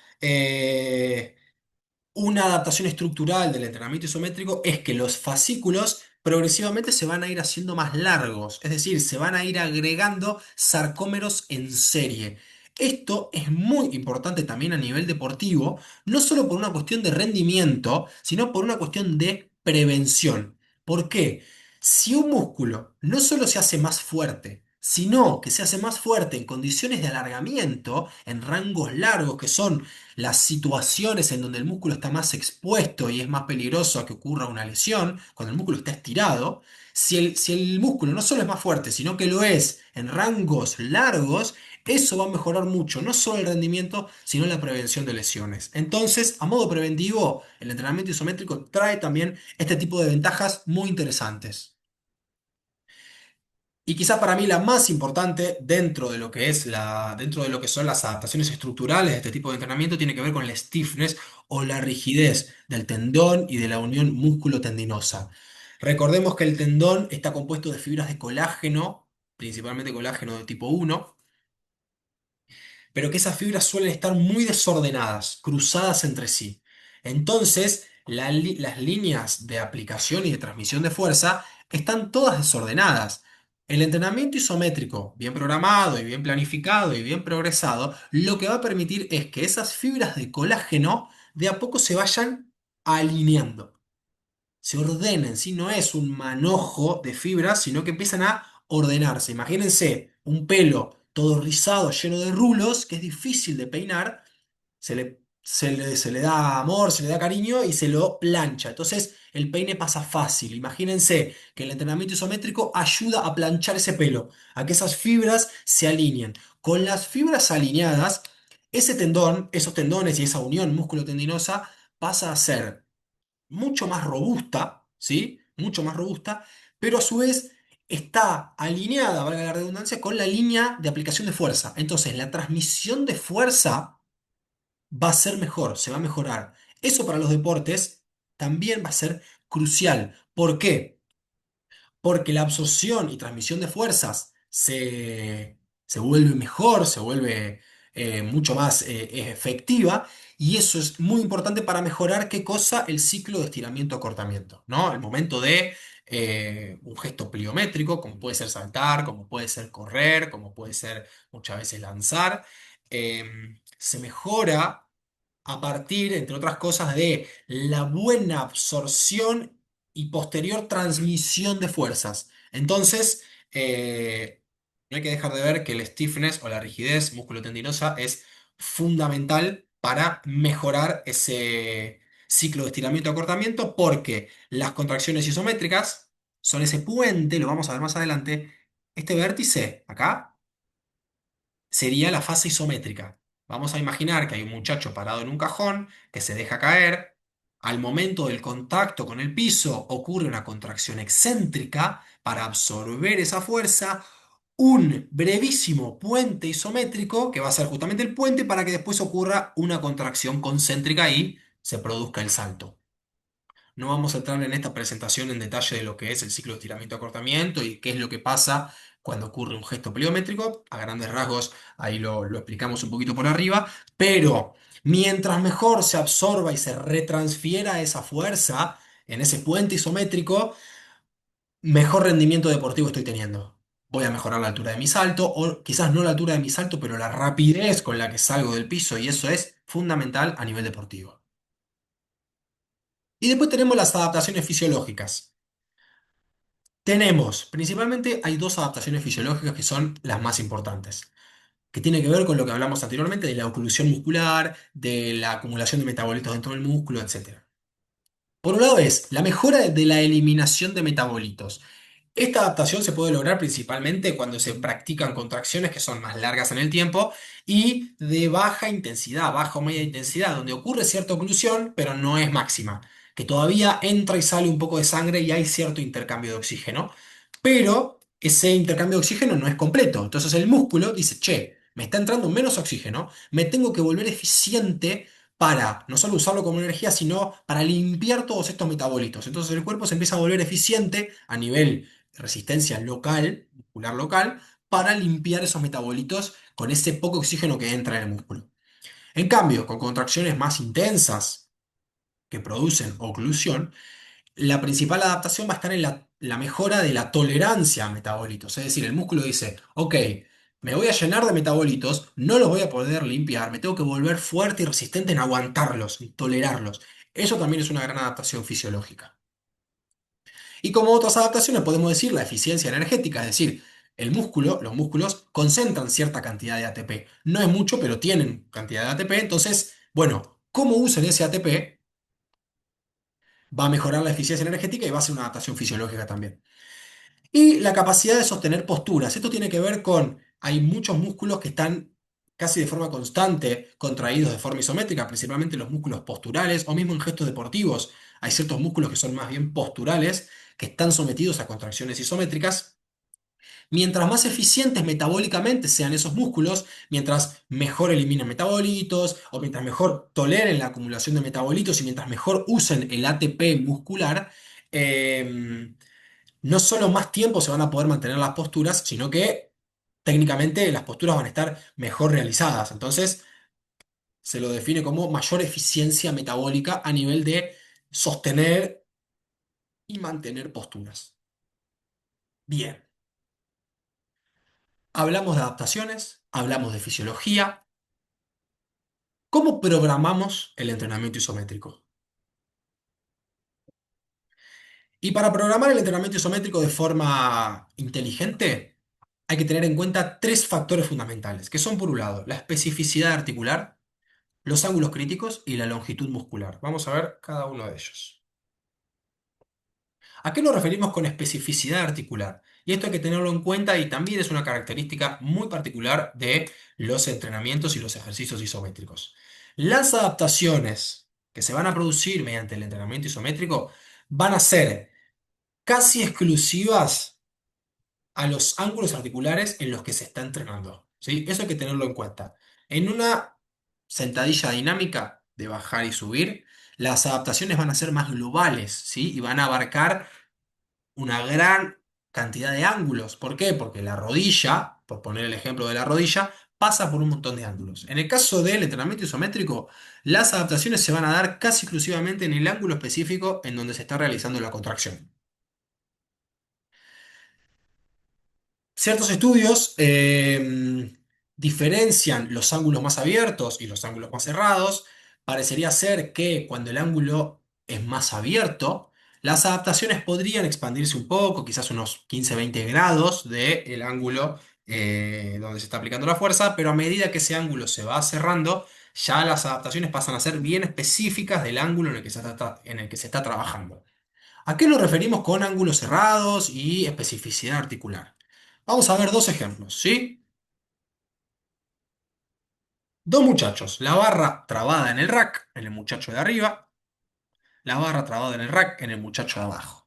Una adaptación estructural del entrenamiento isométrico es que los fascículos progresivamente se van a ir haciendo más largos, es decir, se van a ir agregando sarcómeros en serie. Esto es muy importante también a nivel deportivo, no solo por una cuestión de rendimiento, sino por una cuestión de prevención. ¿Por qué? Si un músculo no solo se hace más fuerte, sino que se hace más fuerte en condiciones de alargamiento, en rangos largos, que son las situaciones en donde el músculo está más expuesto y es más peligroso a que ocurra una lesión, cuando el músculo está estirado, si el músculo no solo es más fuerte, sino que lo es en rangos largos, eso va a mejorar mucho, no solo el rendimiento, sino la prevención de lesiones. Entonces, a modo preventivo, el entrenamiento isométrico trae también este tipo de ventajas muy interesantes. Y quizás para mí la más importante dentro de lo que son las adaptaciones estructurales de este tipo de entrenamiento tiene que ver con la stiffness o la rigidez del tendón y de la unión músculo-tendinosa. Recordemos que el tendón está compuesto de fibras de colágeno, principalmente colágeno de tipo 1, pero que esas fibras suelen estar muy desordenadas, cruzadas entre sí. Entonces, las líneas de aplicación y de transmisión de fuerza están todas desordenadas. El entrenamiento isométrico, bien programado y bien planificado y bien progresado, lo que va a permitir es que esas fibras de colágeno de a poco se vayan alineando, se ordenen, ¿sí? No es un manojo de fibras, sino que empiezan a ordenarse. Imagínense un pelo todo rizado, lleno de rulos, que es difícil de peinar, se le da amor, se le da cariño y se lo plancha. Entonces el peine pasa fácil. Imagínense que el entrenamiento isométrico ayuda a planchar ese pelo, a que esas fibras se alineen. Con las fibras alineadas, ese tendón, esos tendones y esa unión músculo-tendinosa pasa a ser mucho más robusta, ¿sí? Mucho más robusta, pero a su vez está alineada, valga la redundancia, con la línea de aplicación de fuerza. Entonces, la transmisión de fuerza va a ser mejor, se va a mejorar. Eso para los deportes también va a ser crucial. ¿Por qué? Porque la absorción y transmisión de fuerzas se vuelve mejor, se vuelve mucho más efectiva, y eso es muy importante para mejorar qué cosa, el ciclo de estiramiento-acortamiento, ¿no? El momento de un gesto pliométrico, como puede ser saltar, como puede ser correr, como puede ser muchas veces lanzar, se mejora a partir, entre otras cosas, de la buena absorción y posterior transmisión de fuerzas. Entonces, no hay que dejar de ver que el stiffness o la rigidez musculotendinosa es fundamental para mejorar ese ciclo de estiramiento-acortamiento, porque las contracciones isométricas son ese puente, lo vamos a ver más adelante, este vértice acá sería la fase isométrica. Vamos a imaginar que hay un muchacho parado en un cajón que se deja caer. Al momento del contacto con el piso ocurre una contracción excéntrica para absorber esa fuerza, un brevísimo puente isométrico que va a ser justamente el puente para que después ocurra una contracción concéntrica y se produzca el salto. No vamos a entrar en esta presentación en detalle de lo que es el ciclo de estiramiento-acortamiento y qué es lo que pasa cuando ocurre un gesto pliométrico. A grandes rasgos, ahí lo explicamos un poquito por arriba, pero mientras mejor se absorba y se retransfiera esa fuerza en ese puente isométrico, mejor rendimiento deportivo estoy teniendo. Voy a mejorar la altura de mi salto, o quizás no la altura de mi salto, pero la rapidez con la que salgo del piso, y eso es fundamental a nivel deportivo. Y después tenemos las adaptaciones fisiológicas. Principalmente hay dos adaptaciones fisiológicas que son las más importantes, que tiene que ver con lo que hablamos anteriormente de la oclusión muscular, de la acumulación de metabolitos dentro del músculo, etc. Por un lado es la mejora de la eliminación de metabolitos. Esta adaptación se puede lograr principalmente cuando se practican contracciones que son más largas en el tiempo y de baja intensidad, baja o media intensidad, donde ocurre cierta oclusión, pero no es máxima, que todavía entra y sale un poco de sangre y hay cierto intercambio de oxígeno, pero ese intercambio de oxígeno no es completo. Entonces el músculo dice, che, me está entrando menos oxígeno, me tengo que volver eficiente para no solo usarlo como energía, sino para limpiar todos estos metabolitos. Entonces el cuerpo se empieza a volver eficiente a nivel resistencia local, muscular local, para limpiar esos metabolitos con ese poco oxígeno que entra en el músculo. En cambio, con contracciones más intensas que producen oclusión, la principal adaptación va a estar en la mejora de la tolerancia a metabolitos. Es decir, el músculo dice, ok, me voy a llenar de metabolitos, no los voy a poder limpiar, me tengo que volver fuerte y resistente en aguantarlos, en tolerarlos. Eso también es una gran adaptación fisiológica. Y como otras adaptaciones podemos decir la eficiencia energética, es decir, los músculos concentran cierta cantidad de ATP. No es mucho, pero tienen cantidad de ATP. Entonces, bueno, cómo usan ese ATP va a mejorar la eficiencia energética y va a ser una adaptación fisiológica también. Y la capacidad de sostener posturas. Esto tiene que ver con, hay muchos músculos que están casi de forma constante contraídos de forma isométrica, principalmente los músculos posturales o mismo en gestos deportivos. Hay ciertos músculos que son más bien posturales, que están sometidos a contracciones isométricas. Mientras más eficientes metabólicamente sean esos músculos, mientras mejor eliminen metabolitos o mientras mejor toleren la acumulación de metabolitos y mientras mejor usen el ATP muscular, eh, no solo más tiempo se van a poder mantener las posturas, sino que técnicamente las posturas van a estar mejor realizadas. Entonces, se lo define como mayor eficiencia metabólica a nivel de sostener y mantener posturas. Bien, hablamos de adaptaciones, hablamos de fisiología. ¿Cómo programamos el entrenamiento isométrico? Y para programar el entrenamiento isométrico de forma inteligente, hay que tener en cuenta tres factores fundamentales, que son por un lado la especificidad articular, los ángulos críticos y la longitud muscular. Vamos a ver cada uno de ellos. ¿A qué nos referimos con especificidad articular? Y esto hay que tenerlo en cuenta y también es una característica muy particular de los entrenamientos y los ejercicios isométricos. Las adaptaciones que se van a producir mediante el entrenamiento isométrico van a ser casi exclusivas a los ángulos articulares en los que se está entrenando. ¿Sí? Eso hay que tenerlo en cuenta. En una sentadilla dinámica de bajar y subir, las adaptaciones van a ser más globales, ¿sí? Y van a abarcar una gran cantidad de ángulos. ¿Por qué? Porque la rodilla, por poner el ejemplo de la rodilla, pasa por un montón de ángulos. En el caso del entrenamiento isométrico, las adaptaciones se van a dar casi exclusivamente en el ángulo específico en donde se está realizando la contracción. Ciertos estudios diferencian los ángulos más abiertos y los ángulos más cerrados. Parecería ser que cuando el ángulo es más abierto, las adaptaciones podrían expandirse un poco, quizás unos 15-20 grados del ángulo donde se está aplicando la fuerza, pero a medida que ese ángulo se va cerrando, ya las adaptaciones pasan a ser bien específicas del ángulo en el que en el que se está trabajando. ¿A qué nos referimos con ángulos cerrados y especificidad articular? Vamos a ver dos ejemplos, ¿sí? Dos muchachos, la barra trabada en el rack, en el muchacho de arriba, la barra trabada en el rack, en el muchacho de abajo.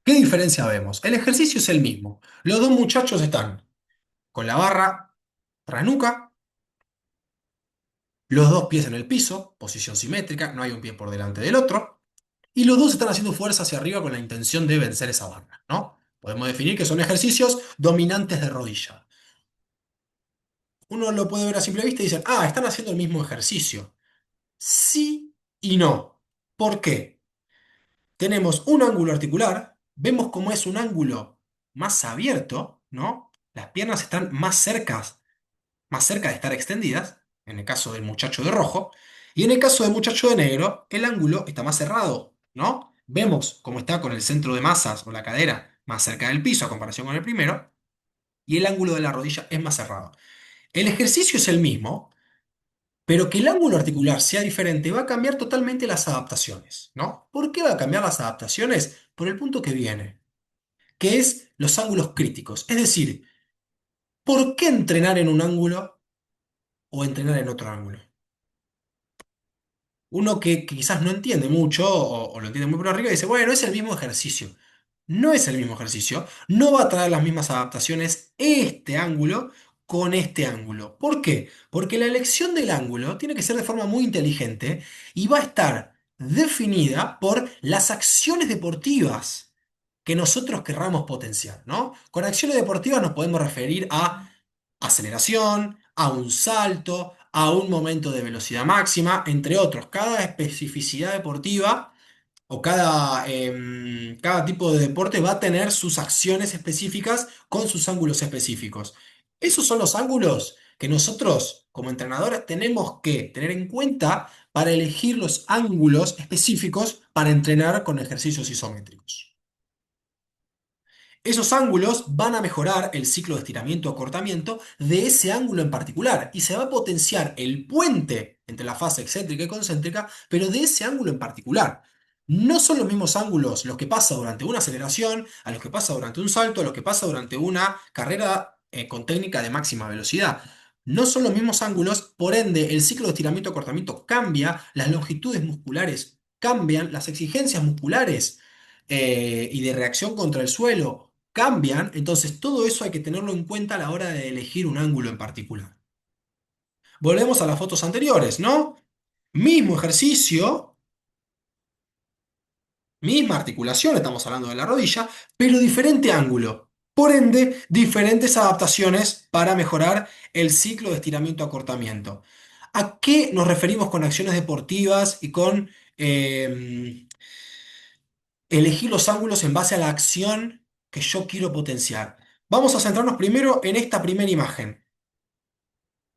¿Qué diferencia vemos? El ejercicio es el mismo. Los dos muchachos están con la barra nuca, los dos pies en el piso, posición simétrica, no hay un pie por delante del otro, y los dos están haciendo fuerza hacia arriba con la intención de vencer esa barra, ¿no? Podemos definir que son ejercicios dominantes de rodilla. Uno lo puede ver a simple vista y dicen, ah, están haciendo el mismo ejercicio. Sí y no. ¿Por qué? Tenemos un ángulo articular, vemos cómo es un ángulo más abierto, ¿no? Las piernas están más cerca de estar extendidas, en el caso del muchacho de rojo, y en el caso del muchacho de negro, el ángulo está más cerrado, ¿no? Vemos cómo está con el centro de masas o la cadera más cerca del piso a comparación con el primero, y el ángulo de la rodilla es más cerrado. El ejercicio es el mismo, pero que el ángulo articular sea diferente va a cambiar totalmente las adaptaciones, ¿no? ¿Por qué va a cambiar las adaptaciones? Por el punto que viene, que es los ángulos críticos. Es decir, ¿por qué entrenar en un ángulo o entrenar en otro ángulo? Uno que quizás no entiende mucho o lo entiende muy por arriba dice, bueno, es el mismo ejercicio. No es el mismo ejercicio, no va a traer las mismas adaptaciones este ángulo con este ángulo. ¿Por qué? Porque la elección del ángulo tiene que ser de forma muy inteligente y va a estar definida por las acciones deportivas que nosotros querramos potenciar, ¿no? Con acciones deportivas nos podemos referir a aceleración, a un salto, a un momento de velocidad máxima, entre otros. Cada especificidad deportiva o cada tipo de deporte va a tener sus acciones específicas con sus ángulos específicos. Esos son los ángulos que nosotros, como entrenadores, tenemos que tener en cuenta para elegir los ángulos específicos para entrenar con ejercicios isométricos. Esos ángulos van a mejorar el ciclo de estiramiento o acortamiento de ese ángulo en particular y se va a potenciar el puente entre la fase excéntrica y concéntrica, pero de ese ángulo en particular. No son los mismos ángulos los que pasa durante una aceleración, a los que pasa durante un salto, a los que pasa durante una carrera con técnica de máxima velocidad. No son los mismos ángulos, por ende, el ciclo de estiramiento-acortamiento cambia, las longitudes musculares cambian, las exigencias musculares y de reacción contra el suelo cambian, entonces todo eso hay que tenerlo en cuenta a la hora de elegir un ángulo en particular. Volvemos a las fotos anteriores, ¿no? Mismo ejercicio, misma articulación, estamos hablando de la rodilla, pero diferente ángulo. Por ende, diferentes adaptaciones para mejorar el ciclo de estiramiento-acortamiento. ¿A qué nos referimos con acciones deportivas y con elegir los ángulos en base a la acción que yo quiero potenciar? Vamos a centrarnos primero en esta primera imagen.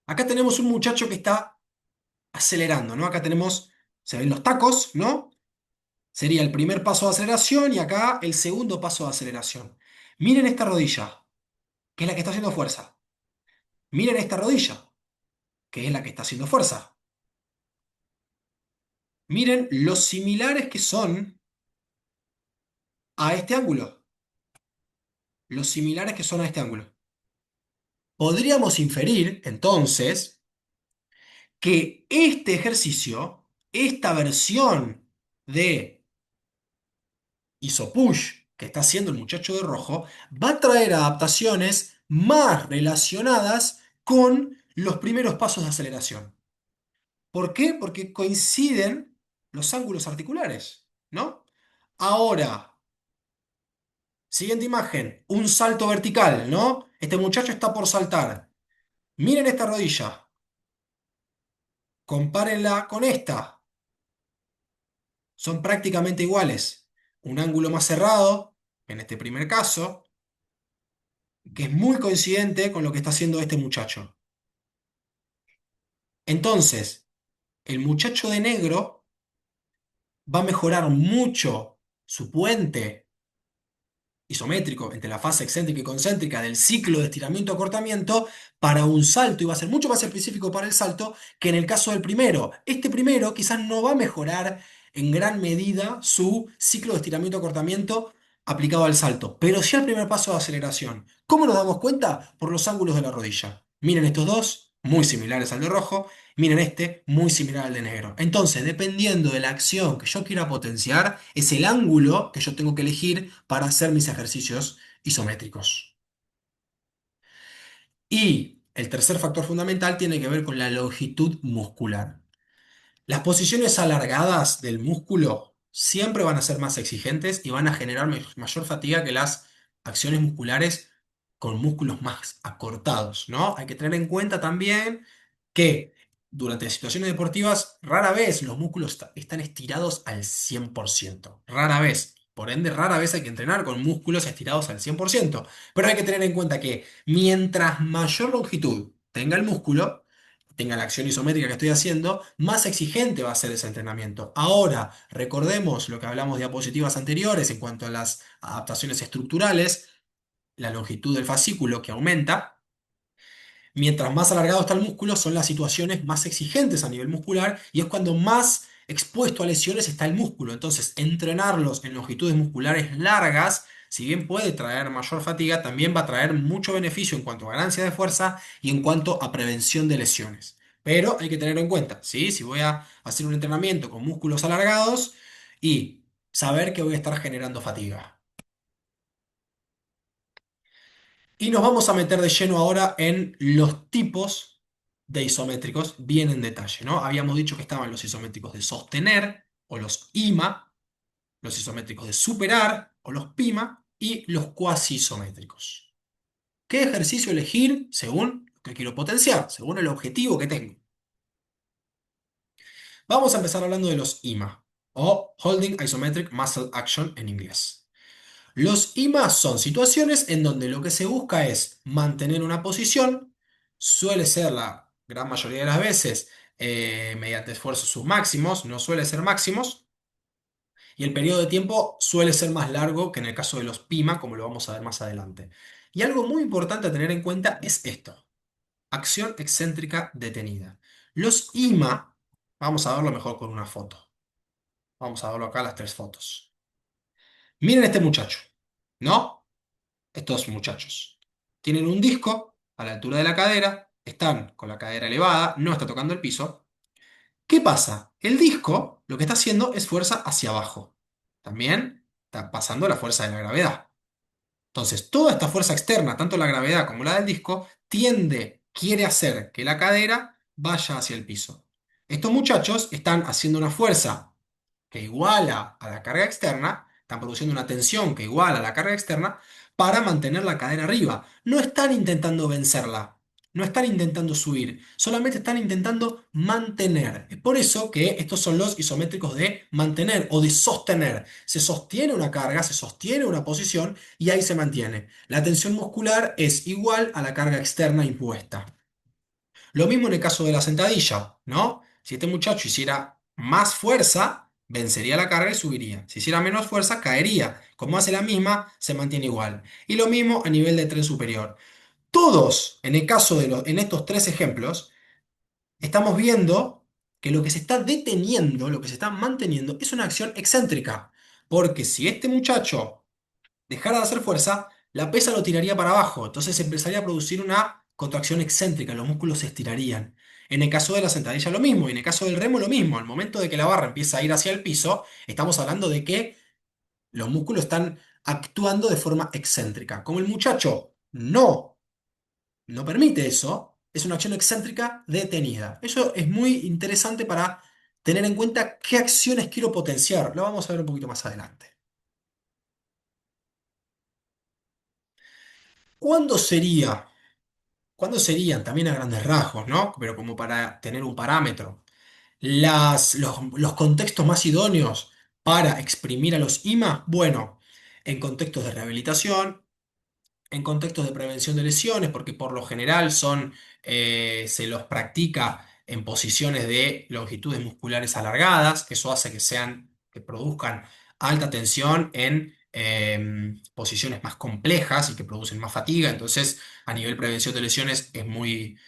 Acá tenemos un muchacho que está acelerando, ¿no? Acá tenemos, se ven los tacos, ¿no? Sería el primer paso de aceleración y acá el segundo paso de aceleración. Miren esta rodilla, que es la que está haciendo fuerza. Miren esta rodilla, que es la que está haciendo fuerza. Miren los similares que son a este ángulo. Los similares que son a este ángulo. Podríamos inferir, entonces, que este ejercicio, esta versión de isopush que está haciendo el muchacho de rojo, va a traer adaptaciones más relacionadas con los primeros pasos de aceleración. ¿Por qué? Porque coinciden los ángulos articulares, ¿no? Ahora, siguiente imagen, un salto vertical, ¿no? Este muchacho está por saltar. Miren esta rodilla, compárenla con esta. Son prácticamente iguales. Un ángulo más cerrado, en este primer caso, que es muy coincidente con lo que está haciendo este muchacho. Entonces, el muchacho de negro va a mejorar mucho su puente isométrico entre la fase excéntrica y concéntrica del ciclo de estiramiento-acortamiento para un salto y va a ser mucho más específico para el salto que en el caso del primero. Este primero quizás no va a mejorar en gran medida su ciclo de estiramiento-acortamiento aplicado al salto, pero sí al primer paso de aceleración. ¿Cómo nos damos cuenta? Por los ángulos de la rodilla. Miren estos dos, muy similares al de rojo. Miren este, muy similar al de negro. Entonces, dependiendo de la acción que yo quiera potenciar, es el ángulo que yo tengo que elegir para hacer mis ejercicios isométricos. Y el tercer factor fundamental tiene que ver con la longitud muscular. Las posiciones alargadas del músculo siempre van a ser más exigentes y van a generar mayor fatiga que las acciones musculares con músculos más acortados, ¿no? Hay que tener en cuenta también que durante situaciones deportivas rara vez los músculos están estirados al 100%. Rara vez. Por ende, rara vez hay que entrenar con músculos estirados al 100%. Pero hay que tener en cuenta que mientras mayor longitud tenga el músculo, tenga la acción isométrica que estoy haciendo, más exigente va a ser ese entrenamiento. Ahora, recordemos lo que hablamos de diapositivas anteriores en cuanto a las adaptaciones estructurales, la longitud del fascículo que aumenta. Mientras más alargado está el músculo, son las situaciones más exigentes a nivel muscular y es cuando más expuesto a lesiones está el músculo. Entonces, entrenarlos en longitudes musculares largas, si bien puede traer mayor fatiga, también va a traer mucho beneficio en cuanto a ganancia de fuerza y en cuanto a prevención de lesiones. Pero hay que tenerlo en cuenta, ¿sí? Si voy a hacer un entrenamiento con músculos alargados y saber que voy a estar generando fatiga. Y nos vamos a meter de lleno ahora en los tipos de isométricos, bien en detalle, ¿no? Habíamos dicho que estaban los isométricos de sostener o los IMA, los isométricos de superar o los PIMA y los cuasi isométricos. ¿Qué ejercicio elegir según lo que quiero potenciar, según el objetivo que tengo? Vamos a empezar hablando de los IMA o Holding Isometric Muscle Action en inglés. Los IMA son situaciones en donde lo que se busca es mantener una posición, suele ser la gran mayoría de las veces mediante esfuerzos submáximos, no suele ser máximos, Y el periodo de tiempo suele ser más largo que en el caso de los PIMA, como lo vamos a ver más adelante. Y algo muy importante a tener en cuenta es esto: acción excéntrica detenida. Los IMA, vamos a verlo mejor con una foto. Vamos a verlo acá, las tres fotos. Miren este muchacho, ¿no? Estos muchachos tienen un disco a la altura de la cadera, están con la cadera elevada, no está tocando el piso. ¿Qué pasa? El disco lo que está haciendo es fuerza hacia abajo. También está pasando la fuerza de la gravedad. Entonces, toda esta fuerza externa, tanto la gravedad como la del disco, quiere hacer que la cadera vaya hacia el piso. Estos muchachos están haciendo una fuerza que iguala a la carga externa, están produciendo una tensión que iguala a la carga externa para mantener la cadera arriba. No están intentando vencerla, no están intentando subir, solamente están intentando mantener. Es por eso que estos son los isométricos de mantener o de sostener. Se sostiene una carga, se sostiene una posición y ahí se mantiene. La tensión muscular es igual a la carga externa impuesta. Lo mismo en el caso de la sentadilla, ¿no? Si este muchacho hiciera más fuerza, vencería la carga y subiría. Si hiciera menos fuerza, caería. Como hace la misma, se mantiene igual. Y lo mismo a nivel de tren superior. Todos, en el caso en estos tres ejemplos, estamos viendo que lo que se está deteniendo, lo que se está manteniendo, es una acción excéntrica. Porque si este muchacho dejara de hacer fuerza, la pesa lo tiraría para abajo. Entonces empezaría a producir una contracción excéntrica, los músculos se estirarían. En el caso de la sentadilla lo mismo, y en el caso del remo lo mismo. Al momento de que la barra empieza a ir hacia el piso, estamos hablando de que los músculos están actuando de forma excéntrica. Como el muchacho no permite eso, es una acción excéntrica detenida. Eso es muy interesante para tener en cuenta qué acciones quiero potenciar. Lo vamos a ver un poquito más adelante. ¿Cuándo sería? ¿Cuándo serían, también a grandes rasgos, ¿no? Pero como para tener un parámetro, los contextos más idóneos para exprimir a los IMA? Bueno, en contextos de rehabilitación, en contextos de prevención de lesiones, porque por lo general se los practica en posiciones de longitudes musculares alargadas, eso hace que produzcan alta tensión en posiciones más complejas y que producen más fatiga. Entonces, a nivel prevención de lesiones es muy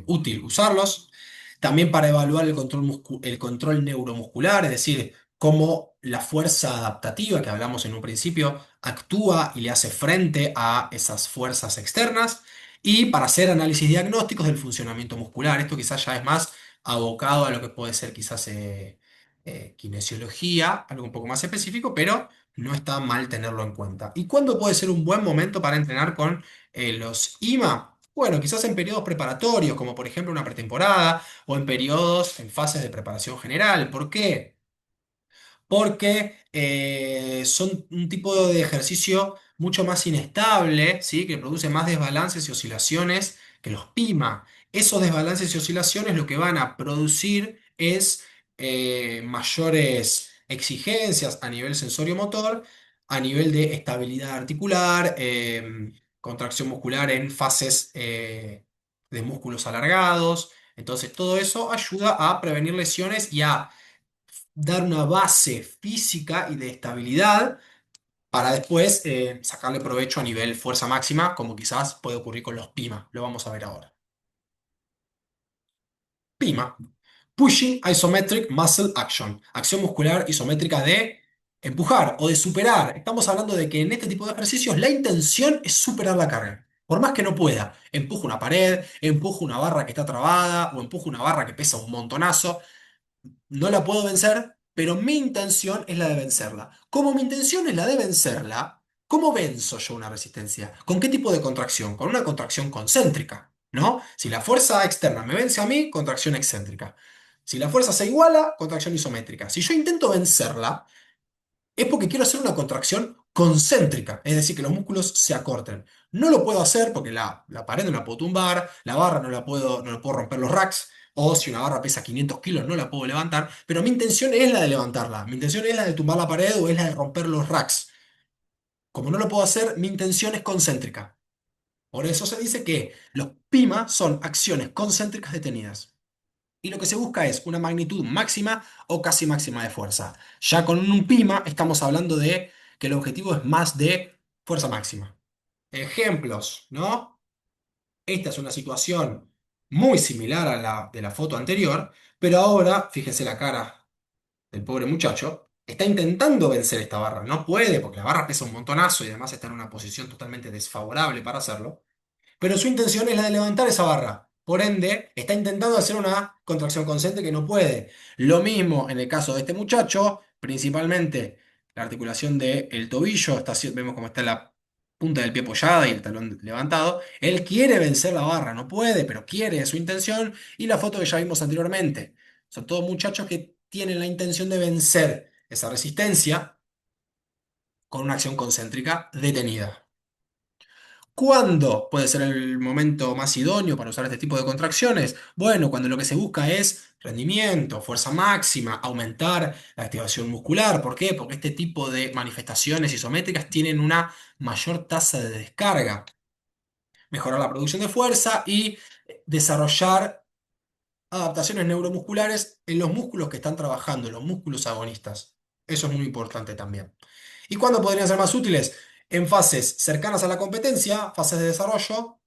útil usarlos. También para evaluar el control neuromuscular, es decir, cómo la fuerza adaptativa que hablamos en un principio actúa y le hace frente a esas fuerzas externas, y para hacer análisis diagnósticos del funcionamiento muscular. Esto quizás ya es más abocado a lo que puede ser quizás kinesiología, algo un poco más específico, pero no está mal tenerlo en cuenta. ¿Y cuándo puede ser un buen momento para entrenar con los IMA? Bueno, quizás en periodos preparatorios, como por ejemplo una pretemporada, o en periodos, en fases de preparación general. ¿Por qué? Porque son un tipo de ejercicio mucho más inestable, ¿sí? Que produce más desbalances y oscilaciones que los PIMA. Esos desbalances y oscilaciones lo que van a producir es mayores exigencias a nivel sensorio-motor, a nivel de estabilidad articular, contracción muscular en fases de músculos alargados. Entonces, todo eso ayuda a prevenir lesiones y a dar una base física y de estabilidad para después sacarle provecho a nivel fuerza máxima, como quizás puede ocurrir con los PIMA. Lo vamos a ver ahora. PIMA, Pushing Isometric Muscle Action, acción muscular isométrica de empujar o de superar. Estamos hablando de que en este tipo de ejercicios la intención es superar la carga. Por más que no pueda, empujo una pared, empujo una barra que está trabada o empujo una barra que pesa un montonazo. No la puedo vencer, pero mi intención es la de vencerla. Como mi intención es la de vencerla, ¿cómo venzo yo una resistencia? ¿Con qué tipo de contracción? Con una contracción concéntrica, ¿no? Si la fuerza externa me vence a mí, contracción excéntrica. Si la fuerza se iguala, contracción isométrica. Si yo intento vencerla, es porque quiero hacer una contracción concéntrica, es decir, que los músculos se acorten. No lo puedo hacer porque la pared no la puedo tumbar, la barra no la puedo romper los racks, o si una barra pesa 500 kilos no la puedo levantar, pero mi intención es la de levantarla, mi intención es la de tumbar la pared o es la de romper los racks. Como no lo puedo hacer, mi intención es concéntrica. Por eso se dice que los PIMA son acciones concéntricas detenidas. y lo que se busca es una magnitud máxima o casi máxima de fuerza. Ya con un PIMA estamos hablando de que el objetivo es más de fuerza máxima. Ejemplos, ¿no? Esta es una situación muy similar a la de la foto anterior, pero ahora, fíjense la cara del pobre muchacho, está intentando vencer esta barra. No puede porque la barra pesa un montonazo y además está en una posición totalmente desfavorable para hacerlo, pero su intención es la de levantar esa barra. Por ende, está intentando hacer una contracción consciente que no puede. Lo mismo en el caso de este muchacho, principalmente la articulación del tobillo, vemos cómo está la punta del pie apoyada y el talón levantado. Él quiere vencer la barra, no puede, pero quiere, es su intención. Y la foto que ya vimos anteriormente. Son todos muchachos que tienen la intención de vencer esa resistencia con una acción concéntrica detenida. ¿Cuándo puede ser el momento más idóneo para usar este tipo de contracciones? Bueno, cuando lo que se busca es rendimiento, fuerza máxima, aumentar la activación muscular. ¿Por qué? Porque este tipo de manifestaciones isométricas tienen una mayor tasa de descarga, mejorar la producción de fuerza y desarrollar adaptaciones neuromusculares en los músculos que están trabajando, los músculos agonistas. Eso es muy importante también. ¿Y cuándo podrían ser más útiles? En fases cercanas a la competencia, fases de desarrollo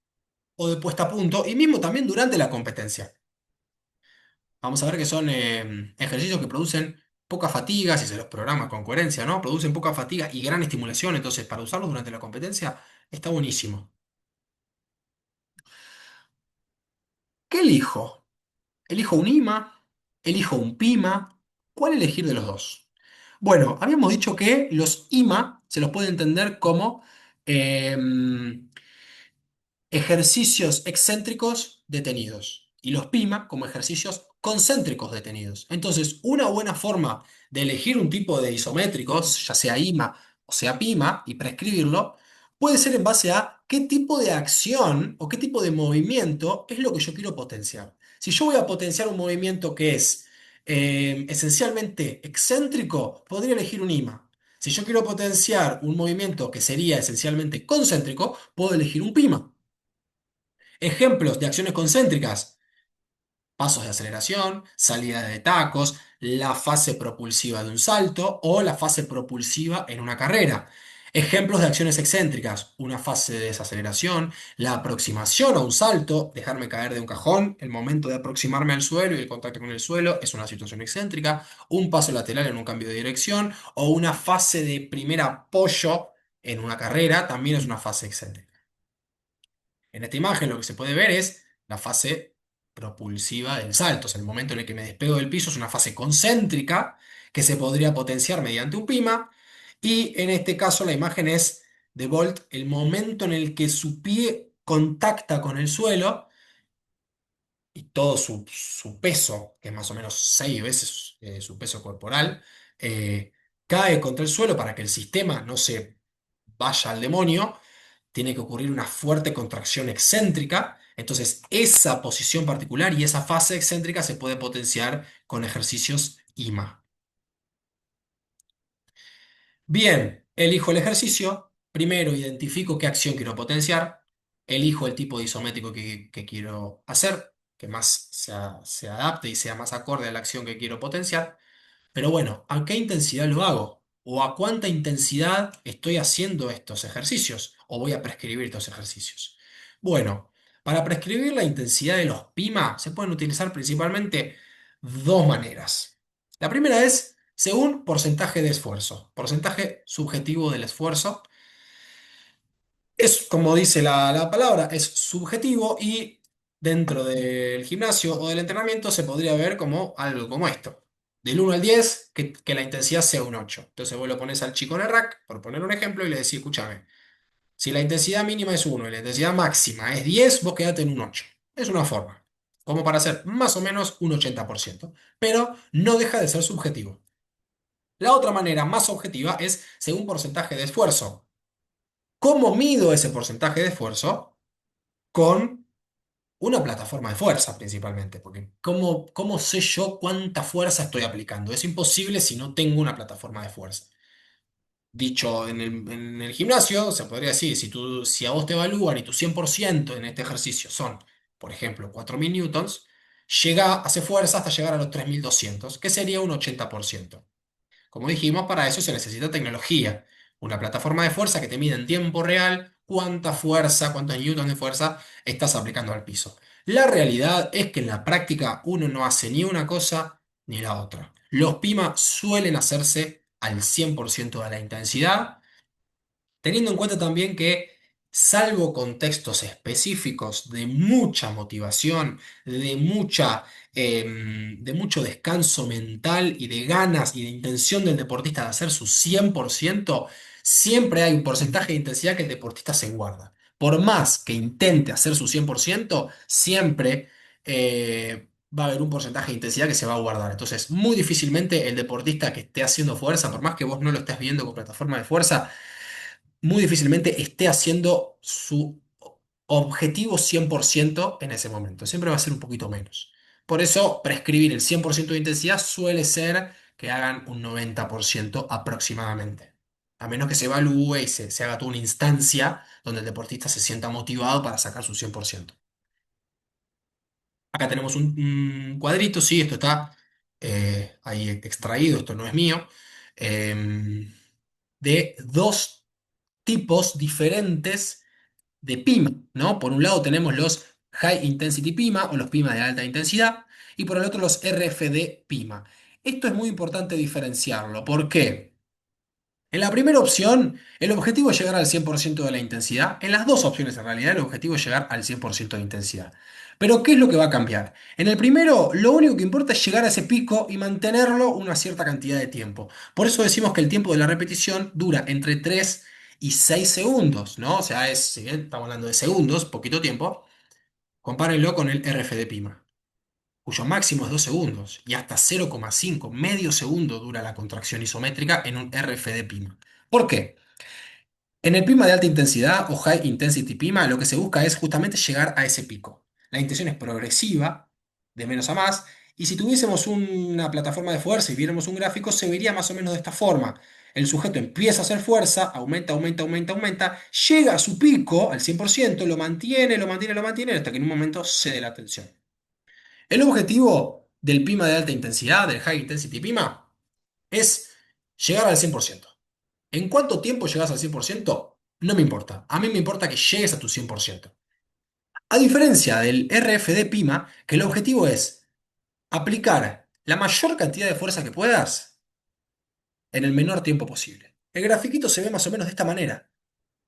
o de puesta a punto, y mismo también durante la competencia. Vamos a ver que son ejercicios que producen poca fatiga, si se los programa con coherencia, ¿no? Producen poca fatiga y gran estimulación, entonces para usarlos durante la competencia está buenísimo. ¿Qué elijo? ¿Elijo un IMA? ¿Elijo un PIMA? ¿Cuál elegir de los dos? Bueno, habíamos dicho que los IMA se los puede entender como ejercicios excéntricos detenidos y los PIMA como ejercicios concéntricos detenidos. Entonces, una buena forma de elegir un tipo de isométricos, ya sea IMA o sea PIMA, y prescribirlo, puede ser en base a qué tipo de acción o qué tipo de movimiento es lo que yo quiero potenciar. Si yo voy a potenciar un movimiento que es esencialmente excéntrico, podría elegir un IMA. Si yo quiero potenciar un movimiento que sería esencialmente concéntrico, puedo elegir un PIMA. Ejemplos de acciones concéntricas: pasos de aceleración, salida de tacos, la fase propulsiva de un salto o la fase propulsiva en una carrera. Ejemplos de acciones excéntricas: una fase de desaceleración, la aproximación a un salto, dejarme caer de un cajón, el momento de aproximarme al suelo y el contacto con el suelo es una situación excéntrica, un paso lateral en un cambio de dirección o una fase de primer apoyo en una carrera también es una fase excéntrica. En esta imagen lo que se puede ver es la fase propulsiva del salto, o sea, el momento en el que me despego del piso es una fase concéntrica que se podría potenciar mediante un PIMA, y en este caso la imagen es de Bolt, el momento en el que su pie contacta con el suelo y todo su peso, que es más o menos 6 veces su peso corporal, eh, cae contra el suelo para que el sistema no se vaya al demonio. Tiene que ocurrir una fuerte contracción excéntrica. Entonces, esa posición particular y esa fase excéntrica se puede potenciar con ejercicios IMA. Bien, elijo el ejercicio. Primero identifico qué acción quiero potenciar. Elijo el tipo de isométrico que quiero hacer, que más se adapte y sea más acorde a la acción que quiero potenciar. Pero bueno, ¿a qué intensidad lo hago? ¿O a cuánta intensidad estoy haciendo estos ejercicios? ¿O voy a prescribir estos ejercicios? Bueno, para prescribir la intensidad de los PIMA se pueden utilizar principalmente dos maneras. La primera es según porcentaje de esfuerzo, porcentaje subjetivo del esfuerzo. Es como dice la palabra, es subjetivo y dentro del gimnasio o del entrenamiento se podría ver como algo como esto. Del 1 al 10, que la intensidad sea un 8. Entonces vos lo pones al chico en el rack, por poner un ejemplo, y le decís, escúchame, si la intensidad mínima es 1 y la intensidad máxima es 10, vos quedate en un 8. Es una forma, como para hacer más o menos un 80%, pero no deja de ser subjetivo. La otra manera más objetiva es según porcentaje de esfuerzo. ¿Cómo mido ese porcentaje de esfuerzo? Con una plataforma de fuerza principalmente, porque ¿cómo sé yo cuánta fuerza estoy aplicando? Es imposible si no tengo una plataforma de fuerza. Dicho en el gimnasio, se podría decir, si a vos te evalúan y tu 100% en este ejercicio son, por ejemplo, 4000 newtons, hace fuerza hasta llegar a los 3200, que sería un 80%. Como dijimos, para eso se necesita tecnología, una plataforma de fuerza que te mide en tiempo real cuánta fuerza, cuántos newtons de fuerza estás aplicando al piso. La realidad es que en la práctica uno no hace ni una cosa ni la otra. Los PIMA suelen hacerse al 100% de la intensidad, teniendo en cuenta también que, salvo contextos específicos de mucha motivación, de mucho descanso mental y de ganas y de intención del deportista de hacer su 100%, siempre hay un porcentaje de intensidad que el deportista se guarda. Por más que intente hacer su 100%, siempre va a haber un porcentaje de intensidad que se va a guardar. Entonces, muy difícilmente el deportista que esté haciendo fuerza, por más que vos no lo estés viendo con plataforma de fuerza, muy difícilmente esté haciendo su objetivo 100% en ese momento. Siempre va a ser un poquito menos. Por eso, prescribir el 100% de intensidad suele ser que hagan un 90% aproximadamente. A menos que se evalúe y se haga toda una instancia donde el deportista se sienta motivado para sacar su 100%. Acá tenemos un cuadrito, sí, esto está ahí extraído, esto no es mío, de dos tipos diferentes de PIMA, ¿no? Por un lado tenemos los High Intensity PIMA o los PIMA de alta intensidad y por el otro los RFD PIMA. Esto es muy importante diferenciarlo. ¿Por qué? En la primera opción, el objetivo es llegar al 100% de la intensidad. En las dos opciones, en realidad, el objetivo es llegar al 100% de intensidad. Pero, ¿qué es lo que va a cambiar? En el primero, lo único que importa es llegar a ese pico y mantenerlo una cierta cantidad de tiempo. Por eso decimos que el tiempo de la repetición dura entre 3 y 6 segundos, ¿no? O sea, si bien estamos hablando de segundos, poquito tiempo, compárenlo con el RFD PIMA, cuyo máximo es 2 segundos y hasta 0,5, medio segundo dura la contracción isométrica en un RFD PIMA. ¿Por qué? En el PIMA de alta intensidad o High Intensity PIMA, lo que se busca es justamente llegar a ese pico. La intención es progresiva, de menos a más, y si tuviésemos una plataforma de fuerza y viéramos un gráfico, se vería más o menos de esta forma. El sujeto empieza a hacer fuerza, aumenta, aumenta, aumenta, aumenta, llega a su pico al 100%, lo mantiene, lo mantiene, lo mantiene, hasta que en un momento cede la tensión. El objetivo del PIMA de alta intensidad, del High Intensity PIMA, es llegar al 100%. ¿En cuánto tiempo llegas al 100%? No me importa. A mí me importa que llegues a tu 100%. A diferencia del RFD PIMA, que el objetivo es aplicar la mayor cantidad de fuerza que puedas en el menor tiempo posible. El grafiquito se ve más o menos de esta manera.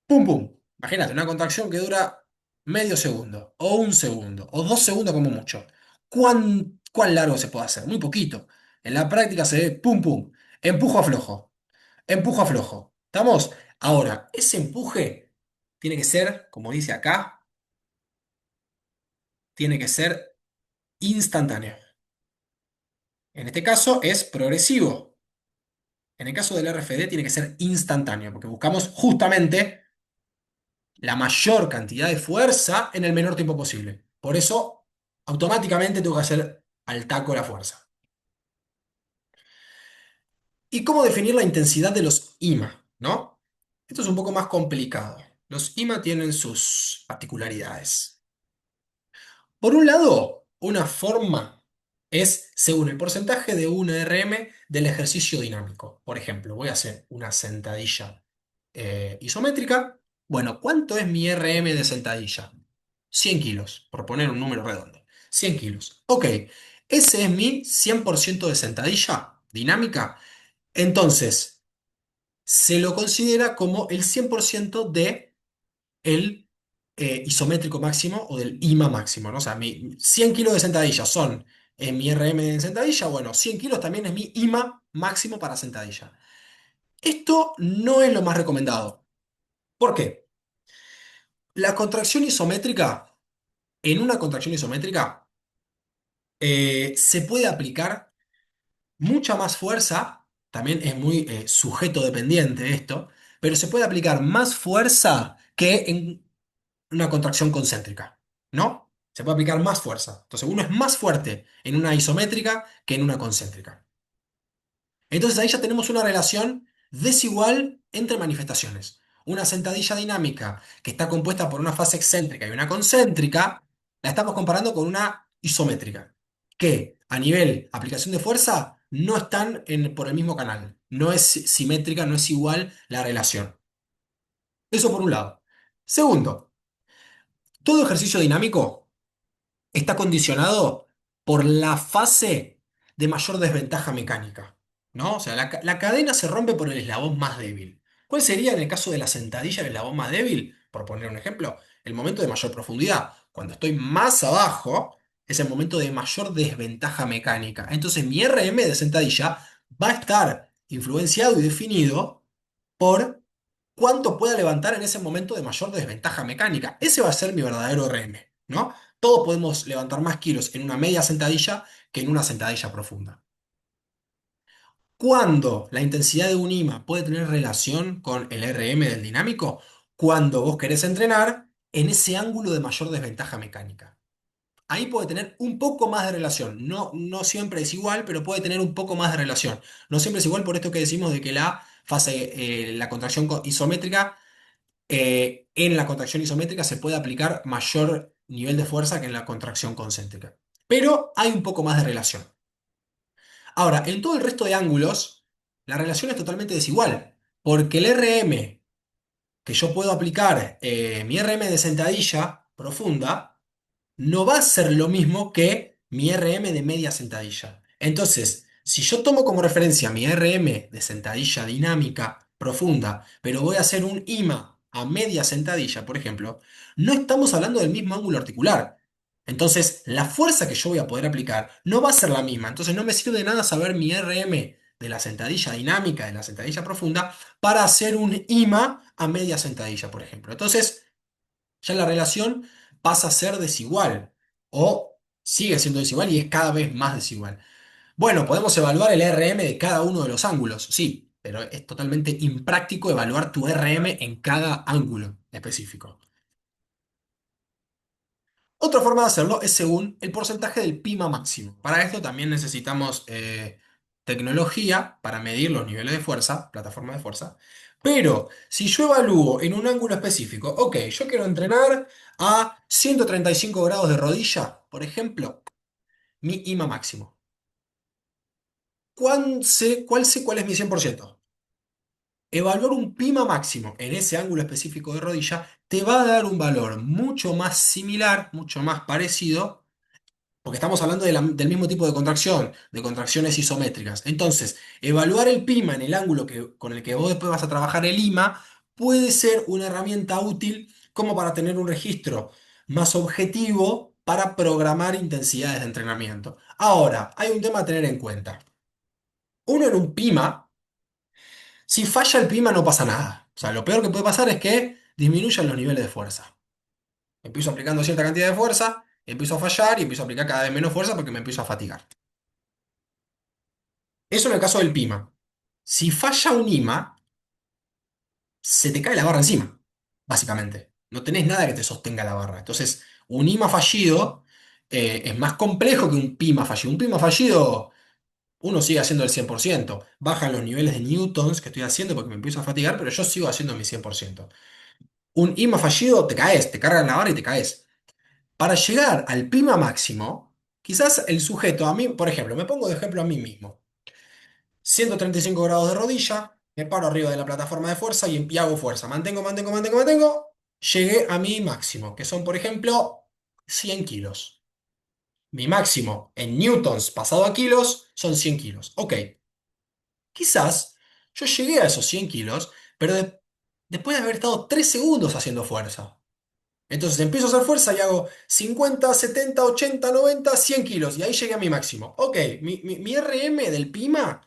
¡Pum, pum! Imagínate, una contracción que dura medio segundo, o un segundo, o 2 segundos como mucho. ¿Cuán largo se puede hacer? Muy poquito. En la práctica se ve pum, pum, empujo, aflojo. Empujo, aflojo. ¿Estamos? Ahora, ese empuje tiene que ser, como dice acá, tiene que ser instantáneo. En este caso es progresivo. En el caso del RFD tiene que ser instantáneo, porque buscamos justamente la mayor cantidad de fuerza en el menor tiempo posible. Por eso, automáticamente tengo que hacer al taco la fuerza. ¿Y cómo definir la intensidad de los IMA? ¿No? Esto es un poco más complicado. Los IMA tienen sus particularidades. Por un lado, una forma es según el porcentaje de un RM del ejercicio dinámico. Por ejemplo, voy a hacer una sentadilla isométrica. Bueno, ¿cuánto es mi RM de sentadilla? 100 kilos, por poner un número redondo. 100 kilos. Ok, ese es mi 100% de sentadilla dinámica. Entonces, se lo considera como el 100% de el isométrico máximo o del IMA máximo, ¿no? O sea, 100 kilos de sentadilla son mi RM de sentadilla, bueno, 100 kilos también es mi IMA máximo para sentadilla. Esto no es lo más recomendado. ¿Por qué? La contracción isométrica, en una contracción isométrica, se puede aplicar mucha más fuerza, también es muy sujeto dependiente esto, pero se puede aplicar más fuerza que en una contracción concéntrica, ¿no? Se puede aplicar más fuerza. Entonces uno es más fuerte en una isométrica que en una concéntrica. Entonces ahí ya tenemos una relación desigual entre manifestaciones. Una sentadilla dinámica que está compuesta por una fase excéntrica y una concéntrica, la estamos comparando con una isométrica. que a nivel aplicación de fuerza no están por el mismo canal. No es simétrica, no es igual la relación. Eso por un lado. Segundo, todo ejercicio dinámico está condicionado por la fase de mayor desventaja mecánica, ¿no? O sea, la cadena se rompe por el eslabón más débil. ¿Cuál sería en el caso de la sentadilla el eslabón más débil? Por poner un ejemplo, el momento de mayor profundidad. Cuando estoy más abajo, es el momento de mayor desventaja mecánica. Entonces mi RM de sentadilla va a estar influenciado y definido por cuánto pueda levantar en ese momento de mayor desventaja mecánica. Ese va a ser mi verdadero RM, ¿no? Todos podemos levantar más kilos en una media sentadilla que en una sentadilla profunda. ¿Cuándo la intensidad de un IMA puede tener relación con el RM del dinámico? Cuando vos querés entrenar en ese ángulo de mayor desventaja mecánica. Ahí puede tener un poco más de relación. No, no siempre es igual, pero puede tener un poco más de relación. No siempre es igual por esto que decimos de que la fase, la contracción isométrica, en la contracción isométrica se puede aplicar mayor nivel de fuerza que en la contracción concéntrica. Pero hay un poco más de relación. Ahora, en todo el resto de ángulos, la relación es totalmente desigual, porque el RM que yo puedo aplicar, mi RM de sentadilla profunda, no va a ser lo mismo que mi RM de media sentadilla. Entonces, si yo tomo como referencia mi RM de sentadilla dinámica profunda, pero voy a hacer un IMA a media sentadilla, por ejemplo, no estamos hablando del mismo ángulo articular. Entonces, la fuerza que yo voy a poder aplicar no va a ser la misma. Entonces, no me sirve de nada saber mi RM de la sentadilla dinámica, de la sentadilla profunda, para hacer un IMA a media sentadilla, por ejemplo. Entonces, ya la relación pasa a ser desigual o sigue siendo desigual y es cada vez más desigual. Bueno, podemos evaluar el RM de cada uno de los ángulos, sí, pero es totalmente impráctico evaluar tu RM en cada ángulo específico. Otra forma de hacerlo es según el porcentaje del PIMA máximo. Para esto también necesitamos tecnología para medir los niveles de fuerza, plataforma de fuerza. Pero si yo evalúo en un ángulo específico, ok, yo quiero entrenar a 135 grados de rodilla, por ejemplo, mi IMA máximo. ¿Cuál es mi 100%? Evaluar un PIMA máximo en ese ángulo específico de rodilla te va a dar un valor mucho más similar, mucho más parecido, porque estamos hablando del mismo tipo de contracción, de contracciones isométricas. Entonces, evaluar el PIMA en el ángulo con el que vos después vas a trabajar el IMA puede ser una herramienta útil como para tener un registro más objetivo para programar intensidades de entrenamiento. Ahora, hay un tema a tener en cuenta. Uno en un PIMA, si falla el PIMA no pasa nada. O sea, lo peor que puede pasar es que disminuyan los niveles de fuerza. Empiezo aplicando cierta cantidad de fuerza, empiezo a fallar y empiezo a aplicar cada vez menos fuerza porque me empiezo a fatigar. Eso en el caso del PIMA. Si falla un IMA, se te cae la barra encima, básicamente. No tenés nada que te sostenga la barra. Entonces, un IMA fallido es más complejo que un PIMA fallido. Un PIMA fallido, uno sigue haciendo el 100%. Bajan los niveles de newtons que estoy haciendo porque me empiezo a fatigar, pero yo sigo haciendo mi 100%. Un IMA fallido, te caes, te cargan la barra y te caes. Para llegar al PIMA máximo, quizás el sujeto, a mí, por ejemplo, me pongo de ejemplo a mí mismo. 135 grados de rodilla, me paro arriba de la plataforma de fuerza y hago fuerza. Mantengo, mantengo, mantengo, mantengo. Llegué a mi máximo, que son, por ejemplo, 100 kilos. Mi máximo en newtons pasado a kilos son 100 kilos. Ok, quizás yo llegué a esos 100 kilos, pero después de haber estado 3 segundos haciendo fuerza. Entonces empiezo a hacer fuerza y hago 50, 70, 80, 90, 100 kilos. Y ahí llegué a mi máximo. Ok, mi RM del PIMA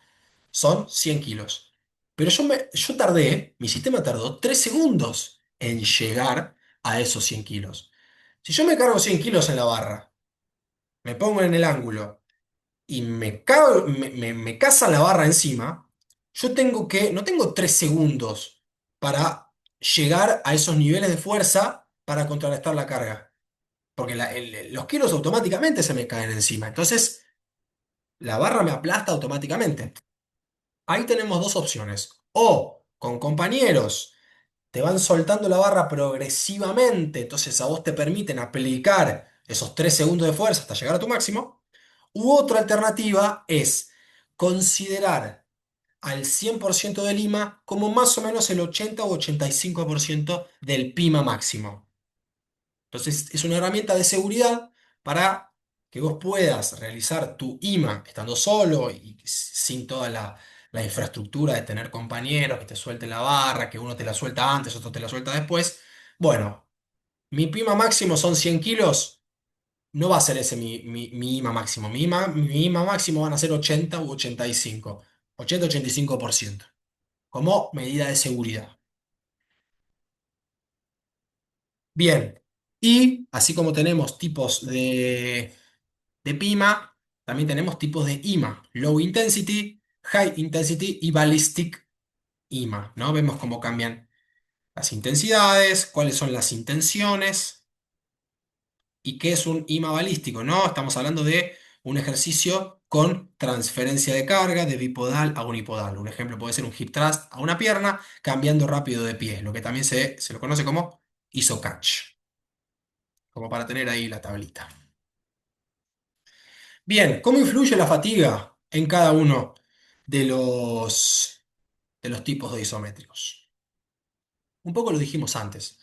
son 100 kilos. Pero yo tardé, mi sistema tardó 3 segundos en llegar a esos 100 kilos. Si yo me cargo 100 kilos en la barra, me pongo en el ángulo y me caza la barra encima, no tengo 3 segundos para llegar a esos niveles de fuerza para contrarrestar la carga. Porque los kilos automáticamente se me caen encima. Entonces, la barra me aplasta automáticamente. Ahí tenemos dos opciones. O con compañeros te van soltando la barra progresivamente, entonces a vos te permiten aplicar esos 3 segundos de fuerza hasta llegar a tu máximo. U otra alternativa es considerar al 100% de Lima como más o menos el 80 o 85% del PIMA máximo. Entonces, es una herramienta de seguridad para que vos puedas realizar tu IMA estando solo y sin toda la infraestructura de tener compañeros que te suelten la barra, que uno te la suelta antes, otro te la suelta después. Bueno, mi PIMA máximo son 100 kilos. No va a ser ese mi IMA máximo. Mi IMA máximo van a ser 80 u 85. 80-85% como medida de seguridad. Bien, y así como tenemos tipos de PIMA, también tenemos tipos de IMA, Low Intensity, High Intensity y Ballistic IMA, ¿no? Vemos cómo cambian las intensidades, cuáles son las intenciones y qué es un IMA balístico, ¿no? Estamos hablando de un ejercicio con transferencia de carga de bipodal a unipodal. Un ejemplo puede ser un hip thrust a una pierna cambiando rápido de pie, lo que también se lo conoce como iso catch, como para tener ahí la tablita. Bien, ¿cómo influye la fatiga en cada uno de los tipos de isométricos? Un poco lo dijimos antes.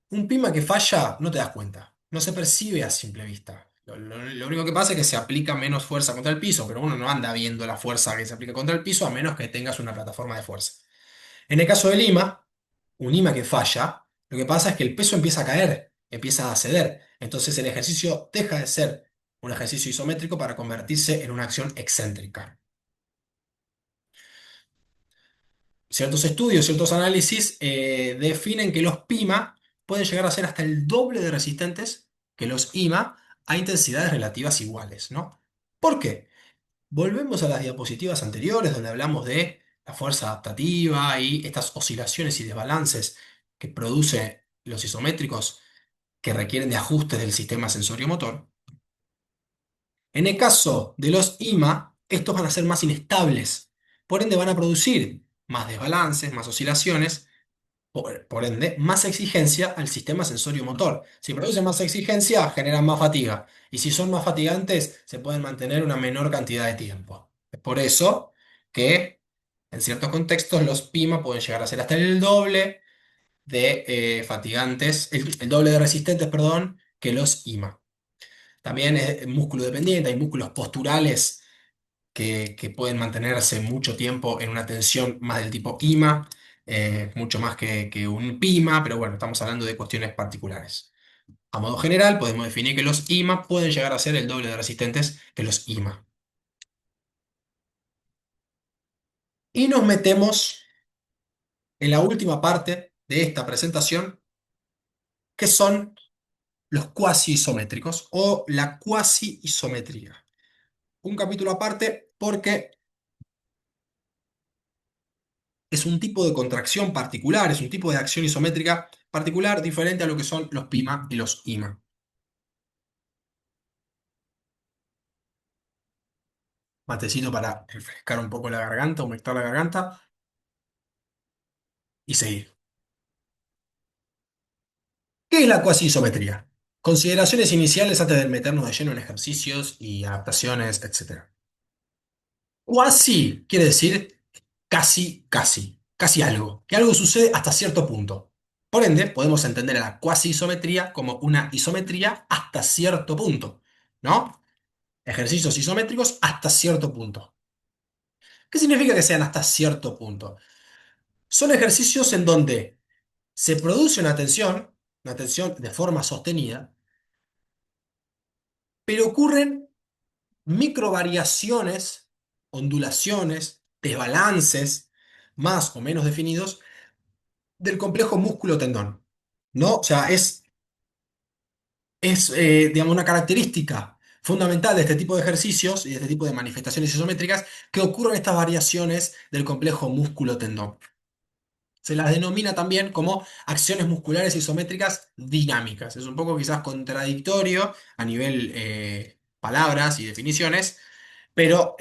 Un pima que falla no te das cuenta, no se percibe a simple vista. Lo único que pasa es que se aplica menos fuerza contra el piso, pero uno no anda viendo la fuerza que se aplica contra el piso a menos que tengas una plataforma de fuerza. En el caso del IMA, un IMA que falla, lo que pasa es que el peso empieza a caer, empieza a ceder. Entonces el ejercicio deja de ser un ejercicio isométrico para convertirse en una acción excéntrica. Ciertos estudios, ciertos análisis definen que los PIMA pueden llegar a ser hasta el doble de resistentes que los IMA a intensidades relativas iguales, ¿no? ¿Por qué? Volvemos a las diapositivas anteriores donde hablamos de la fuerza adaptativa y estas oscilaciones y desbalances que producen los isométricos que requieren de ajustes del sistema sensorio-motor. En el caso de los IMA, estos van a ser más inestables, por ende van a producir más desbalances, más oscilaciones, por ende más exigencia al sistema sensorio-motor. Si producen más exigencia, generan más fatiga, y si son más fatigantes, se pueden mantener una menor cantidad de tiempo. Es por eso que en ciertos contextos los PIMA pueden llegar a ser hasta el doble de fatigantes, el doble de resistentes, perdón, que los IMA. También es músculo dependiente, hay músculos posturales que pueden mantenerse mucho tiempo en una tensión más del tipo IMA, mucho más que un PIMA, pero bueno, estamos hablando de cuestiones particulares. A modo general, podemos definir que los IMA pueden llegar a ser el doble de resistentes que los IMA. Y nos metemos en la última parte de esta presentación, que son los cuasi isométricos o la cuasi isometría. Un capítulo aparte porque es un tipo de contracción particular, es un tipo de acción isométrica particular, diferente a lo que son los PIMA y los IMA. Matecito para refrescar un poco la garganta, humectar la garganta y seguir. ¿Qué es la cuasi-isometría? Consideraciones iniciales antes de meternos de lleno en ejercicios y adaptaciones, etcétera. Cuasi quiere decir casi algo, que algo sucede hasta cierto punto. Por ende, podemos entender a la cuasi-isometría como una isometría hasta cierto punto, ¿no? Ejercicios isométricos hasta cierto punto. ¿Qué significa que sean hasta cierto punto? Son ejercicios en donde se produce una tensión de forma sostenida, pero ocurren microvariaciones, ondulaciones, desbalances más o menos definidos del complejo músculo-tendón, ¿no? O sea, es digamos, una característica fundamental de este tipo de ejercicios y de este tipo de manifestaciones isométricas que ocurren estas variaciones del complejo músculo-tendón. Se las denomina también como acciones musculares isométricas dinámicas. Es un poco quizás contradictorio a nivel palabras y definiciones, pero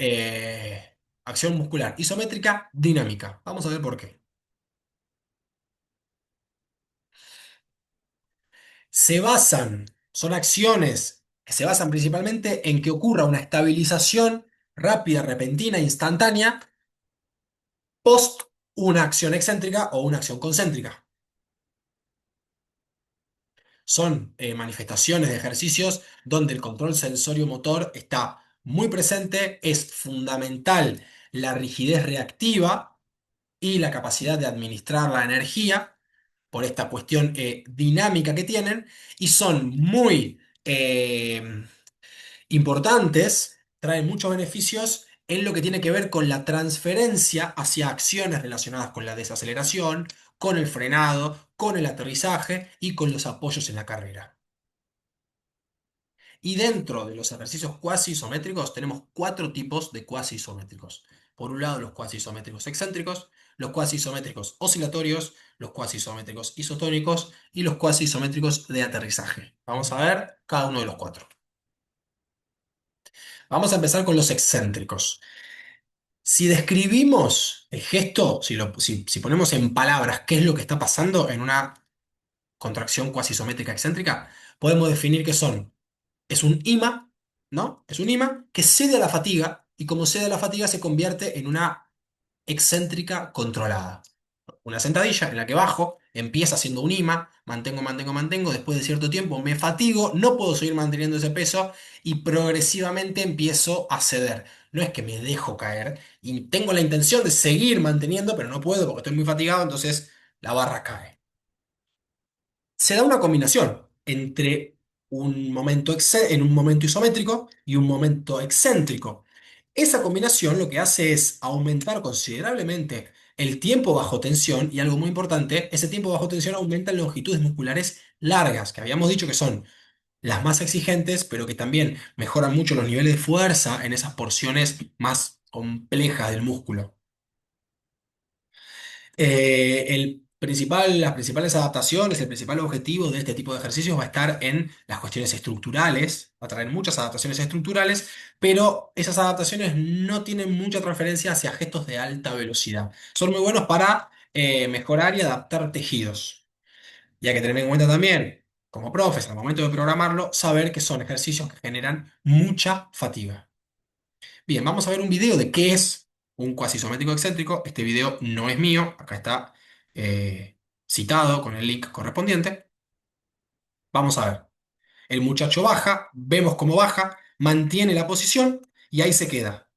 acción muscular isométrica dinámica. Vamos a ver por qué. Se basan, son acciones que se basan principalmente en que ocurra una estabilización rápida, repentina, instantánea, post una acción excéntrica o una acción concéntrica. Son manifestaciones de ejercicios donde el control sensorio-motor está muy presente, es fundamental la rigidez reactiva y la capacidad de administrar la energía por esta cuestión dinámica que tienen, y son muy importantes, traen muchos beneficios en lo que tiene que ver con la transferencia hacia acciones relacionadas con la desaceleración, con el frenado, con el aterrizaje y con los apoyos en la carrera. Y dentro de los ejercicios cuasi isométricos tenemos cuatro tipos de cuasi isométricos. Por un lado, los cuasi isométricos excéntricos, los cuasi isométricos oscilatorios, los cuasi isométricos isotónicos y los cuasi isométricos de aterrizaje. Vamos a ver cada uno de los cuatro. Vamos a empezar con los excéntricos. Si describimos el gesto, si ponemos en palabras qué es lo que está pasando en una contracción cuasi isométrica excéntrica, podemos definir que es un ima, ¿no? Es un ima que cede a la fatiga, y como cede a la fatiga se convierte en una excéntrica controlada. Una sentadilla en la que bajo, empieza siendo un ima, mantengo, mantengo, mantengo, después de cierto tiempo me fatigo, no puedo seguir manteniendo ese peso y progresivamente empiezo a ceder. No es que me dejo caer y tengo la intención de seguir manteniendo, pero no puedo porque estoy muy fatigado, entonces la barra cae. Se da una combinación entre en un momento isométrico y un momento excéntrico. Esa combinación lo que hace es aumentar considerablemente el tiempo bajo tensión, y algo muy importante, ese tiempo bajo tensión aumenta en longitudes musculares largas, que habíamos dicho que son las más exigentes, pero que también mejoran mucho los niveles de fuerza en esas porciones más complejas del músculo. Las principales adaptaciones, el principal objetivo de este tipo de ejercicios va a estar en las cuestiones estructurales, va a traer muchas adaptaciones estructurales, pero esas adaptaciones no tienen mucha transferencia hacia gestos de alta velocidad. Son muy buenos para mejorar y adaptar tejidos. Y hay que tener en cuenta también, como profes, al momento de programarlo, saber que son ejercicios que generan mucha fatiga. Bien, vamos a ver un video de qué es un cuasisométrico excéntrico. Este video no es mío, acá está citado con el link correspondiente. Vamos a ver. El muchacho baja, vemos cómo baja, mantiene la posición y ahí se queda.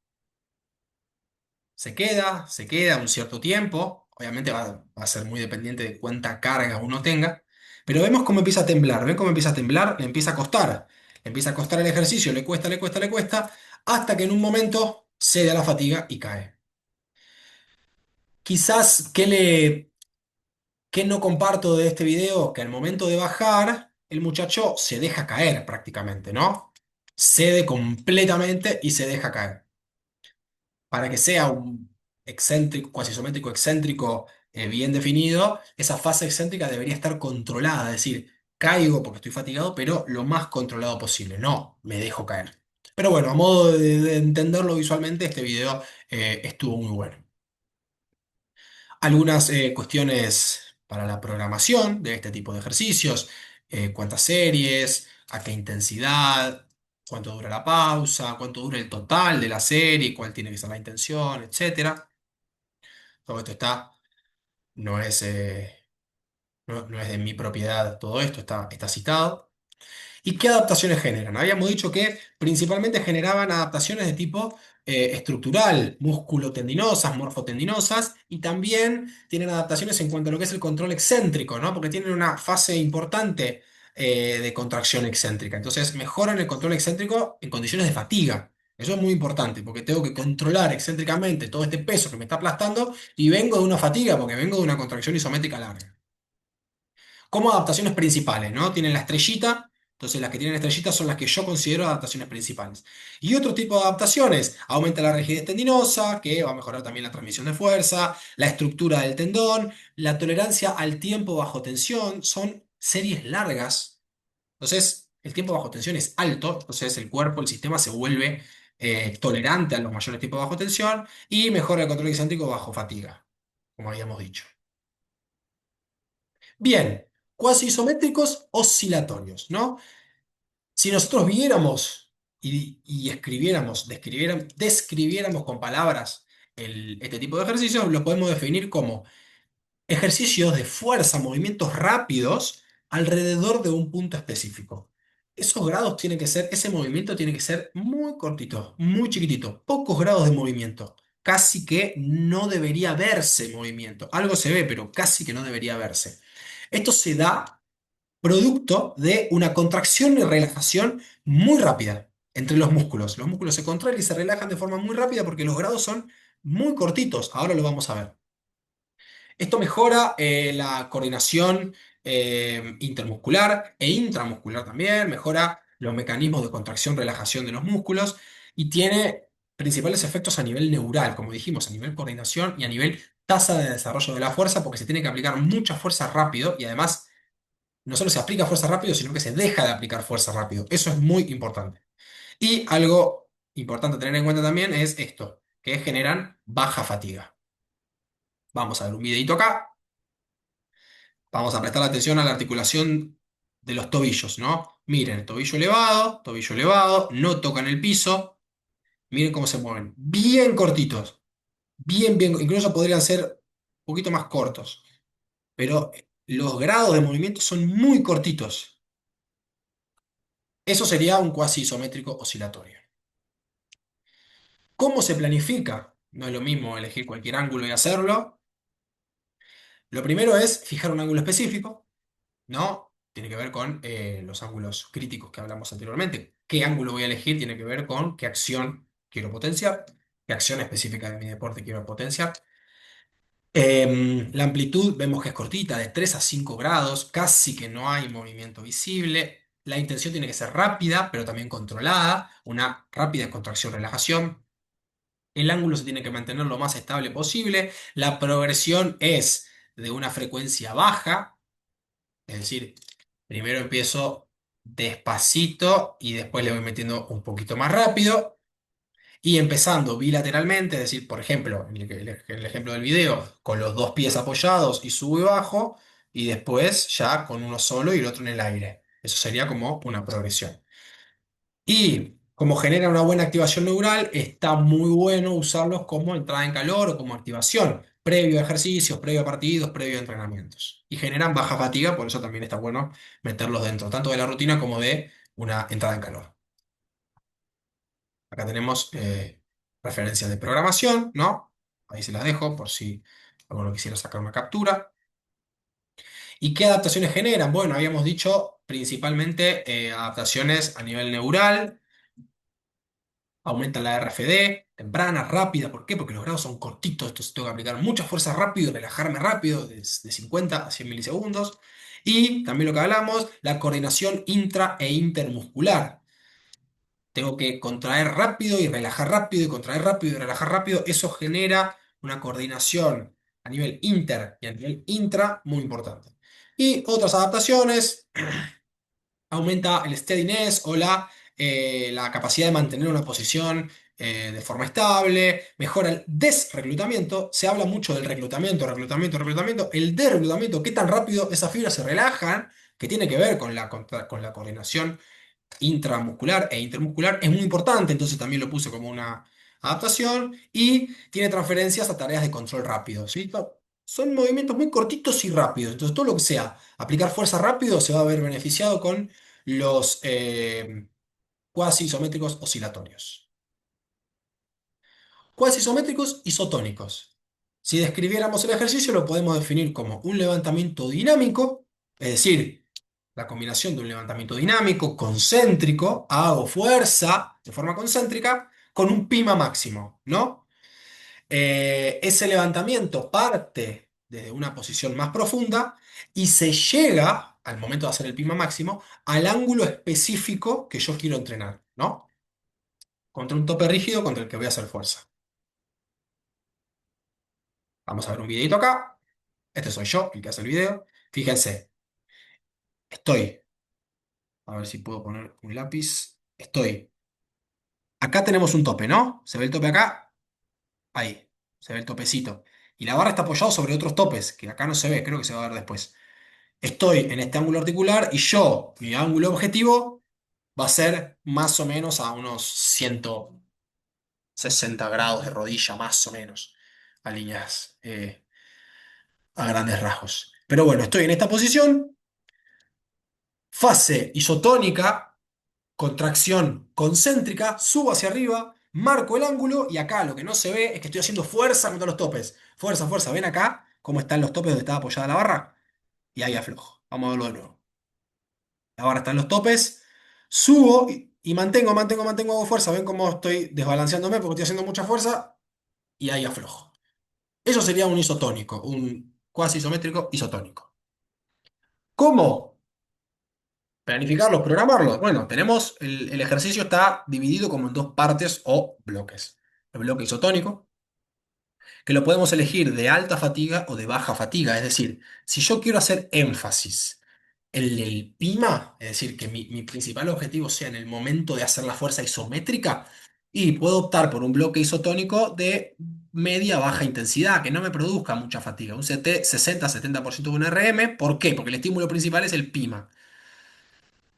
Se queda un cierto tiempo. Obviamente va a ser muy dependiente de cuánta carga uno tenga. Pero vemos cómo empieza a temblar. ¿Ven cómo empieza a temblar? Le empieza a costar. Le empieza a costar el ejercicio, le cuesta, le cuesta, le cuesta, hasta que en un momento cede a la fatiga y cae. Quizás, ¿qué no comparto de este video? Que al momento de bajar, el muchacho se deja caer prácticamente, ¿no? Cede completamente y se deja caer. Para que sea un excéntrico, cuasi isométrico excéntrico bien definido, esa fase excéntrica debería estar controlada, es decir, caigo porque estoy fatigado, pero lo más controlado posible, no me dejo caer. Pero bueno, a modo de entenderlo visualmente, este video estuvo muy bueno. Algunas cuestiones para la programación de este tipo de ejercicios: cuántas series, a qué intensidad, cuánto dura la pausa, cuánto dura el total de la serie, cuál tiene que ser la intención, etcétera. Todo esto no es, no es de mi propiedad, todo esto está citado. ¿Y qué adaptaciones generan? Habíamos dicho que principalmente generaban adaptaciones de tipo estructural, músculo-tendinosas, morfotendinosas, y también tienen adaptaciones en cuanto a lo que es el control excéntrico, ¿no? Porque tienen una fase importante de contracción excéntrica. Entonces mejoran el control excéntrico en condiciones de fatiga. Eso es muy importante, porque tengo que controlar excéntricamente todo este peso que me está aplastando y vengo de una fatiga, porque vengo de una contracción isométrica larga. Como adaptaciones principales, ¿no? Tienen la estrellita, entonces las que tienen estrellita son las que yo considero adaptaciones principales. Y otro tipo de adaptaciones: aumenta la rigidez tendinosa, que va a mejorar también la transmisión de fuerza, la estructura del tendón, la tolerancia al tiempo bajo tensión, son series largas. Entonces, el tiempo bajo tensión es alto, entonces el cuerpo, el sistema se vuelve tolerante a los mayores tiempos bajo tensión y mejora el control excéntrico bajo fatiga, como habíamos dicho. Bien, cuasi isométricos oscilatorios, ¿no? Si nosotros viéramos y describiéramos con palabras este tipo de ejercicios, lo podemos definir como ejercicios de fuerza, movimientos rápidos alrededor de un punto específico. Esos grados tienen que ser, ese movimiento tiene que ser muy cortito, muy chiquitito, pocos grados de movimiento. Casi que no debería verse movimiento. Algo se ve, pero casi que no debería verse. Esto se da producto de una contracción y relajación muy rápida entre los músculos. Los músculos se contraen y se relajan de forma muy rápida porque los grados son muy cortitos. Ahora lo vamos a ver. Esto mejora la coordinación intermuscular e intramuscular también, mejora los mecanismos de contracción, relajación de los músculos y tiene principales efectos a nivel neural, como dijimos, a nivel coordinación y a nivel tasa de desarrollo de la fuerza, porque se tiene que aplicar mucha fuerza rápido y además no solo se aplica fuerza rápido, sino que se deja de aplicar fuerza rápido. Eso es muy importante. Y algo importante a tener en cuenta también es esto, que generan baja fatiga. Vamos a ver un videito acá. Vamos a prestar atención a la articulación de los tobillos, ¿no? Miren, tobillo elevado, no tocan el piso. Miren cómo se mueven. Bien cortitos. Bien, bien. Incluso podrían ser un poquito más cortos. Pero los grados de movimiento son muy cortitos. Eso sería un cuasi isométrico oscilatorio. ¿Cómo se planifica? No es lo mismo elegir cualquier ángulo y hacerlo. Lo primero es fijar un ángulo específico. ¿No? Tiene que ver con los ángulos críticos que hablamos anteriormente. ¿Qué ángulo voy a elegir? Tiene que ver con qué acción quiero potenciar, qué acción específica de mi deporte quiero potenciar. La amplitud vemos que es cortita, de 3 a 5 grados, casi que no hay movimiento visible. La intención tiene que ser rápida, pero también controlada, una rápida contracción-relajación. El ángulo se tiene que mantener lo más estable posible. La progresión es de una frecuencia baja, es decir, primero empiezo despacito y después le voy metiendo un poquito más rápido. Y empezando bilateralmente, es decir, por ejemplo, en el ejemplo del video, con los dos pies apoyados y subo y bajo, y después ya con uno solo y el otro en el aire. Eso sería como una progresión. Y como genera una buena activación neural, está muy bueno usarlos como entrada en calor o como activación, previo a ejercicios, previo a partidos, previo a entrenamientos. Y generan baja fatiga, por eso también está bueno meterlos dentro, tanto de la rutina como de una entrada en calor. Acá tenemos referencias de programación, ¿no? Ahí se las dejo por si alguno quisiera sacar una captura. ¿Y qué adaptaciones generan? Bueno, habíamos dicho principalmente adaptaciones a nivel neural. Aumenta la RFD, temprana, rápida. ¿Por qué? Porque los grados son cortitos, entonces tengo que aplicar mucha fuerza rápido, relajarme rápido, de 50 a 100 milisegundos. Y también lo que hablamos, la coordinación intra e intermuscular. Tengo que contraer rápido y relajar rápido y contraer rápido y relajar rápido. Eso genera una coordinación a nivel inter y a nivel intra muy importante. Y otras adaptaciones aumenta el steadiness o la capacidad de mantener una posición de forma estable, mejora el desreclutamiento, se habla mucho del reclutamiento, reclutamiento, reclutamiento, el desreclutamiento, qué tan rápido esas fibras se relajan, que tiene que ver con con la coordinación intramuscular e intermuscular, es muy importante, entonces también lo puse como una adaptación y tiene transferencias a tareas de control rápido, ¿sí? Son movimientos muy cortitos y rápidos, entonces todo lo que sea aplicar fuerza rápido se va a ver beneficiado con los cuasi isométricos oscilatorios. Cuasi isométricos isotónicos. Si describiéramos el ejercicio, lo podemos definir como un levantamiento dinámico, es decir, la combinación de un levantamiento dinámico, concéntrico, hago fuerza de forma concéntrica, con un PIMA máximo, ¿no? Ese levantamiento parte desde una posición más profunda y se llega, al momento de hacer el PIMA máximo, al ángulo específico que yo quiero entrenar, ¿no? Contra un tope rígido contra el que voy a hacer fuerza. Vamos a ver un videito acá. Este soy yo, el que hace el video. Fíjense, estoy, a ver si puedo poner un lápiz. Estoy. Acá tenemos un tope, ¿no? ¿Se ve el tope acá? Ahí. Se ve el topecito. Y la barra está apoyada sobre otros topes, que acá no se ve, creo que se va a ver después. Estoy en este ángulo articular y yo, mi ángulo objetivo, va a ser más o menos a unos 160 grados de rodilla, más o menos, a líneas, a grandes rasgos. Pero bueno, estoy en esta posición, fase isotónica, contracción concéntrica, subo hacia arriba, marco el ángulo y acá lo que no se ve es que estoy haciendo fuerza contra los topes. Fuerza, fuerza. ¿Ven acá cómo están los topes donde está apoyada la barra? Y ahí aflojo. Vamos a verlo de nuevo. La barra está en los topes, subo y mantengo, hago fuerza. ¿Ven cómo estoy desbalanceándome porque estoy haciendo mucha fuerza? Y ahí aflojo. Eso sería un isotónico, un cuasi isométrico isotónico. ¿Cómo planificarlos, programarlos? Bueno, tenemos el ejercicio está dividido como en dos partes o bloques. El bloque isotónico, que lo podemos elegir de alta fatiga o de baja fatiga. Es decir, si yo quiero hacer énfasis en el PIMA, es decir, que mi principal objetivo sea en el momento de hacer la fuerza isométrica, y puedo optar por un bloque isotónico de media baja intensidad, que no me produzca mucha fatiga, un CT 60-70% de un RM. ¿Por qué? Porque el estímulo principal es el PIMA.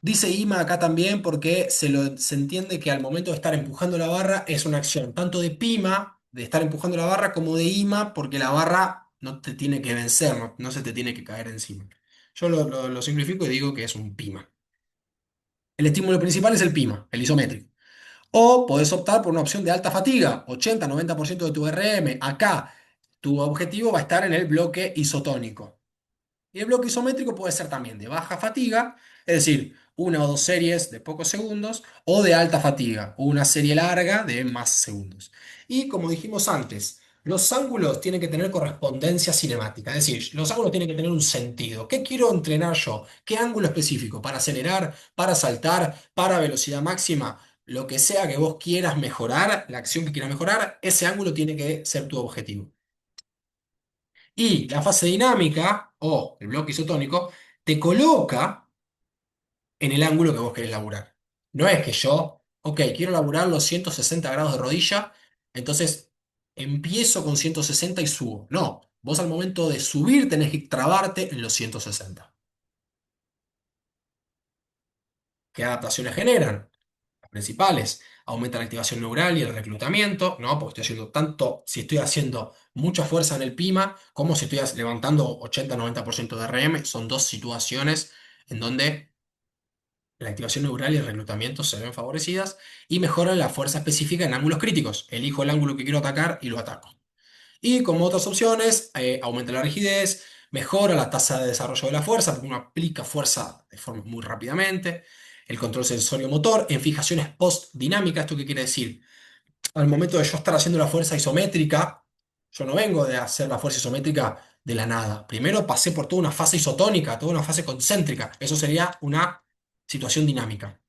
Dice IMA acá también porque se entiende que al momento de estar empujando la barra es una acción tanto de PIMA, de estar empujando la barra, como de IMA, porque la barra no te tiene que vencer, no se te tiene que caer encima. Yo lo simplifico y digo que es un PIMA. El estímulo principal es el PIMA, el isométrico. O podés optar por una opción de alta fatiga, 80-90% de tu RM. Acá tu objetivo va a estar en el bloque isotónico. Y el bloque isométrico puede ser también de baja fatiga, es decir, una o dos series de pocos segundos, o de alta fatiga, una serie larga de más segundos. Y como dijimos antes, los ángulos tienen que tener correspondencia cinemática, es decir, los ángulos tienen que tener un sentido. ¿Qué quiero entrenar yo? ¿Qué ángulo específico? ¿Para acelerar? ¿Para saltar? ¿Para velocidad máxima? Lo que sea que vos quieras mejorar, la acción que quieras mejorar, ese ángulo tiene que ser tu objetivo. Y la fase dinámica o el bloque isotónico te coloca en el ángulo que vos querés laburar. No es que yo, ok, quiero laburar los 160 grados de rodilla, entonces empiezo con 160 y subo. No, vos al momento de subir tenés que trabarte en los 160. ¿Qué adaptaciones generan? Las principales. Aumenta la activación neural y el reclutamiento, ¿no? Porque estoy haciendo tanto, si estoy haciendo mucha fuerza en el PIMA, como si estoy levantando 80-90% de RM, son dos situaciones en donde la activación neural y el reclutamiento se ven favorecidas y mejoran la fuerza específica en ángulos críticos. Elijo el ángulo que quiero atacar y lo ataco. Y como otras opciones, aumenta la rigidez, mejora la tasa de desarrollo de la fuerza, porque uno aplica fuerza de forma muy rápidamente. El control sensorio motor en fijaciones post-dinámicas. ¿Esto qué quiere decir? Al momento de yo estar haciendo la fuerza isométrica, yo no vengo de hacer la fuerza isométrica de la nada. Primero pasé por toda una fase isotónica, toda una fase concéntrica. Eso sería una situación dinámica.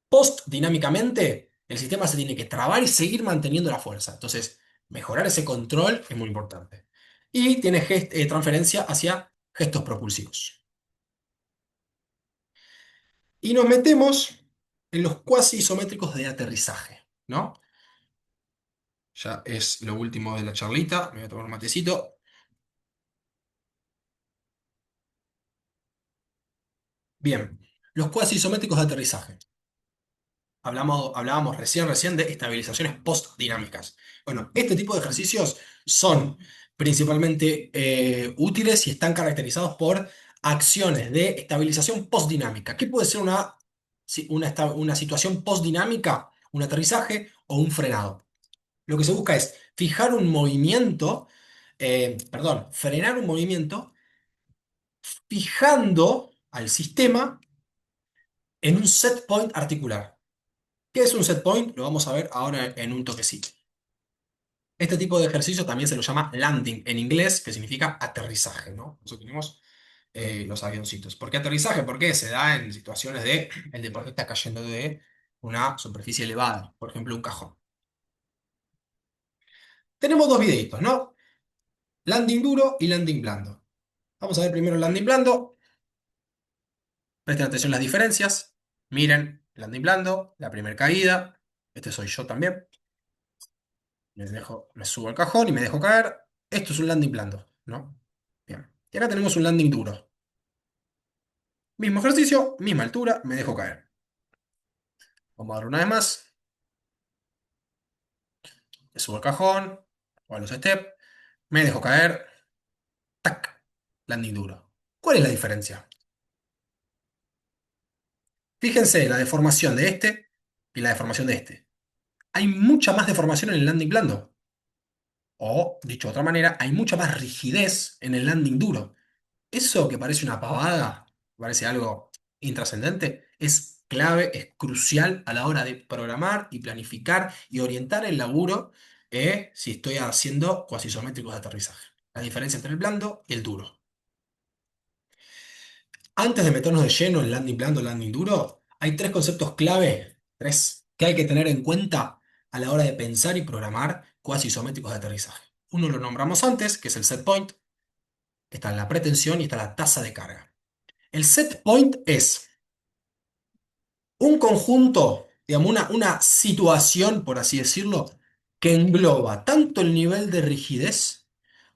Post-dinámicamente, el sistema se tiene que trabar y seguir manteniendo la fuerza. Entonces, mejorar ese control es muy importante. Y tiene transferencia hacia gestos propulsivos. Y nos metemos en los cuasi isométricos de aterrizaje, ¿no? Ya es lo último de la charlita. Me voy a tomar un matecito. Bien, los cuasi isométricos de aterrizaje. Hablábamos recién de estabilizaciones postdinámicas. Bueno, este tipo de ejercicios son principalmente útiles y están caracterizados por acciones de estabilización postdinámica. ¿Qué puede ser una situación postdinámica? Un aterrizaje o un frenado. Lo que se busca es fijar un movimiento, frenar un movimiento fijando al sistema en un set point articular. ¿Qué es un set point? Lo vamos a ver ahora en un toquecito. Este tipo de ejercicio también se lo llama landing en inglés, que significa aterrizaje, ¿no? Nosotros tenemos los avioncitos. ¿Por qué aterrizaje? Porque se da en situaciones de el deportista cayendo de una superficie elevada, por ejemplo, un cajón. Tenemos dos videitos, ¿no? Landing duro y landing blando. Vamos a ver primero el landing blando. Presten atención a las diferencias. Miren, landing blando, la primera caída. Este soy yo también. Me subo al cajón y me dejo caer. Esto es un landing blando, ¿no? Bien. Y acá tenemos un landing duro. Mismo ejercicio, misma altura, me dejo caer. Vamos a dar una vez más. Me subo al cajón, o a los steps, me dejo caer, tac, landing duro. ¿Cuál es la diferencia? Fíjense la deformación de este y la deformación de este. Hay mucha más deformación en el landing blando. O, dicho de otra manera, hay mucha más rigidez en el landing duro. Eso que parece una pavada, parece algo intrascendente, es clave, es crucial a la hora de programar y planificar y orientar el laburo si estoy haciendo cuasi isométricos de aterrizaje. La diferencia entre el blando y el duro. Antes de meternos de lleno en landing blando, landing duro, hay tres conceptos clave, tres, que hay que tener en cuenta a la hora de pensar y programar cuasi isométricos de aterrizaje. Uno lo nombramos antes, que es el set point, está la pretensión y está la tasa de carga. El set point es un conjunto, digamos, una situación, por así decirlo, que engloba tanto el nivel de rigidez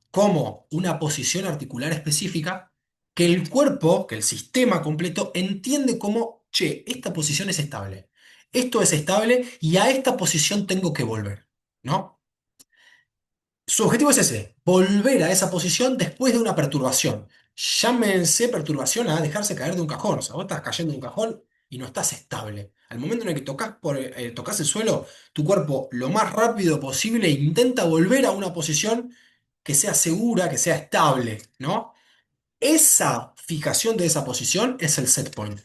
como una posición articular específica que el cuerpo, que el sistema completo, entiende como, che, esta posición es estable. Esto es estable y a esta posición tengo que volver, ¿no? Su objetivo es ese, volver a esa posición después de una perturbación. Llámense perturbación a dejarse caer de un cajón. O sea, vos estás cayendo de un cajón y no estás estable. Al momento en el que tocas el suelo, tu cuerpo lo más rápido posible intenta volver a una posición que sea segura, que sea estable, ¿no? Esa fijación de esa posición es el set point.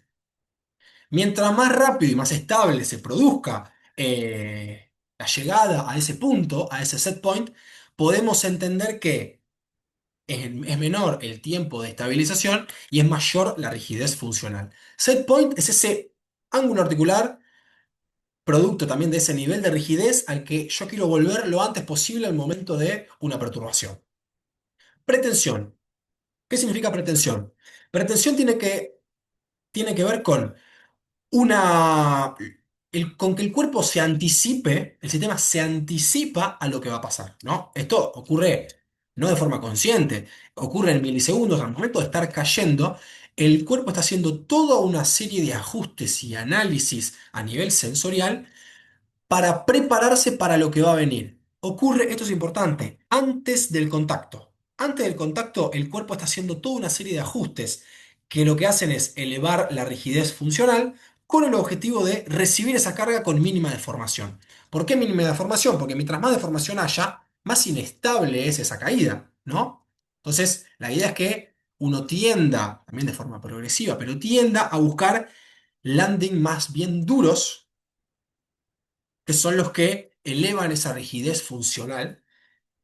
Mientras más rápido y más estable se produzca la llegada a ese punto, a ese set point, podemos entender que es menor el tiempo de estabilización y es mayor la rigidez funcional. Set point es ese ángulo articular, producto también de ese nivel de rigidez al que yo quiero volver lo antes posible al momento de una perturbación. Pretensión. ¿Qué significa pretensión? Pretensión tiene que ver con una, con que el cuerpo se anticipe, el sistema se anticipa a lo que va a pasar, ¿no? Esto ocurre no de forma consciente, ocurre en milisegundos, al momento de estar cayendo, el cuerpo está haciendo toda una serie de ajustes y análisis a nivel sensorial para prepararse para lo que va a venir. Ocurre, esto es importante, antes del contacto. Antes del contacto, el cuerpo está haciendo toda una serie de ajustes que lo que hacen es elevar la rigidez funcional con el objetivo de recibir esa carga con mínima deformación. ¿Por qué mínima deformación? Porque mientras más deformación haya, más inestable es esa caída, ¿no? Entonces, la idea es que uno tienda, también de forma progresiva, pero tienda a buscar landing más bien duros que son los que elevan esa rigidez funcional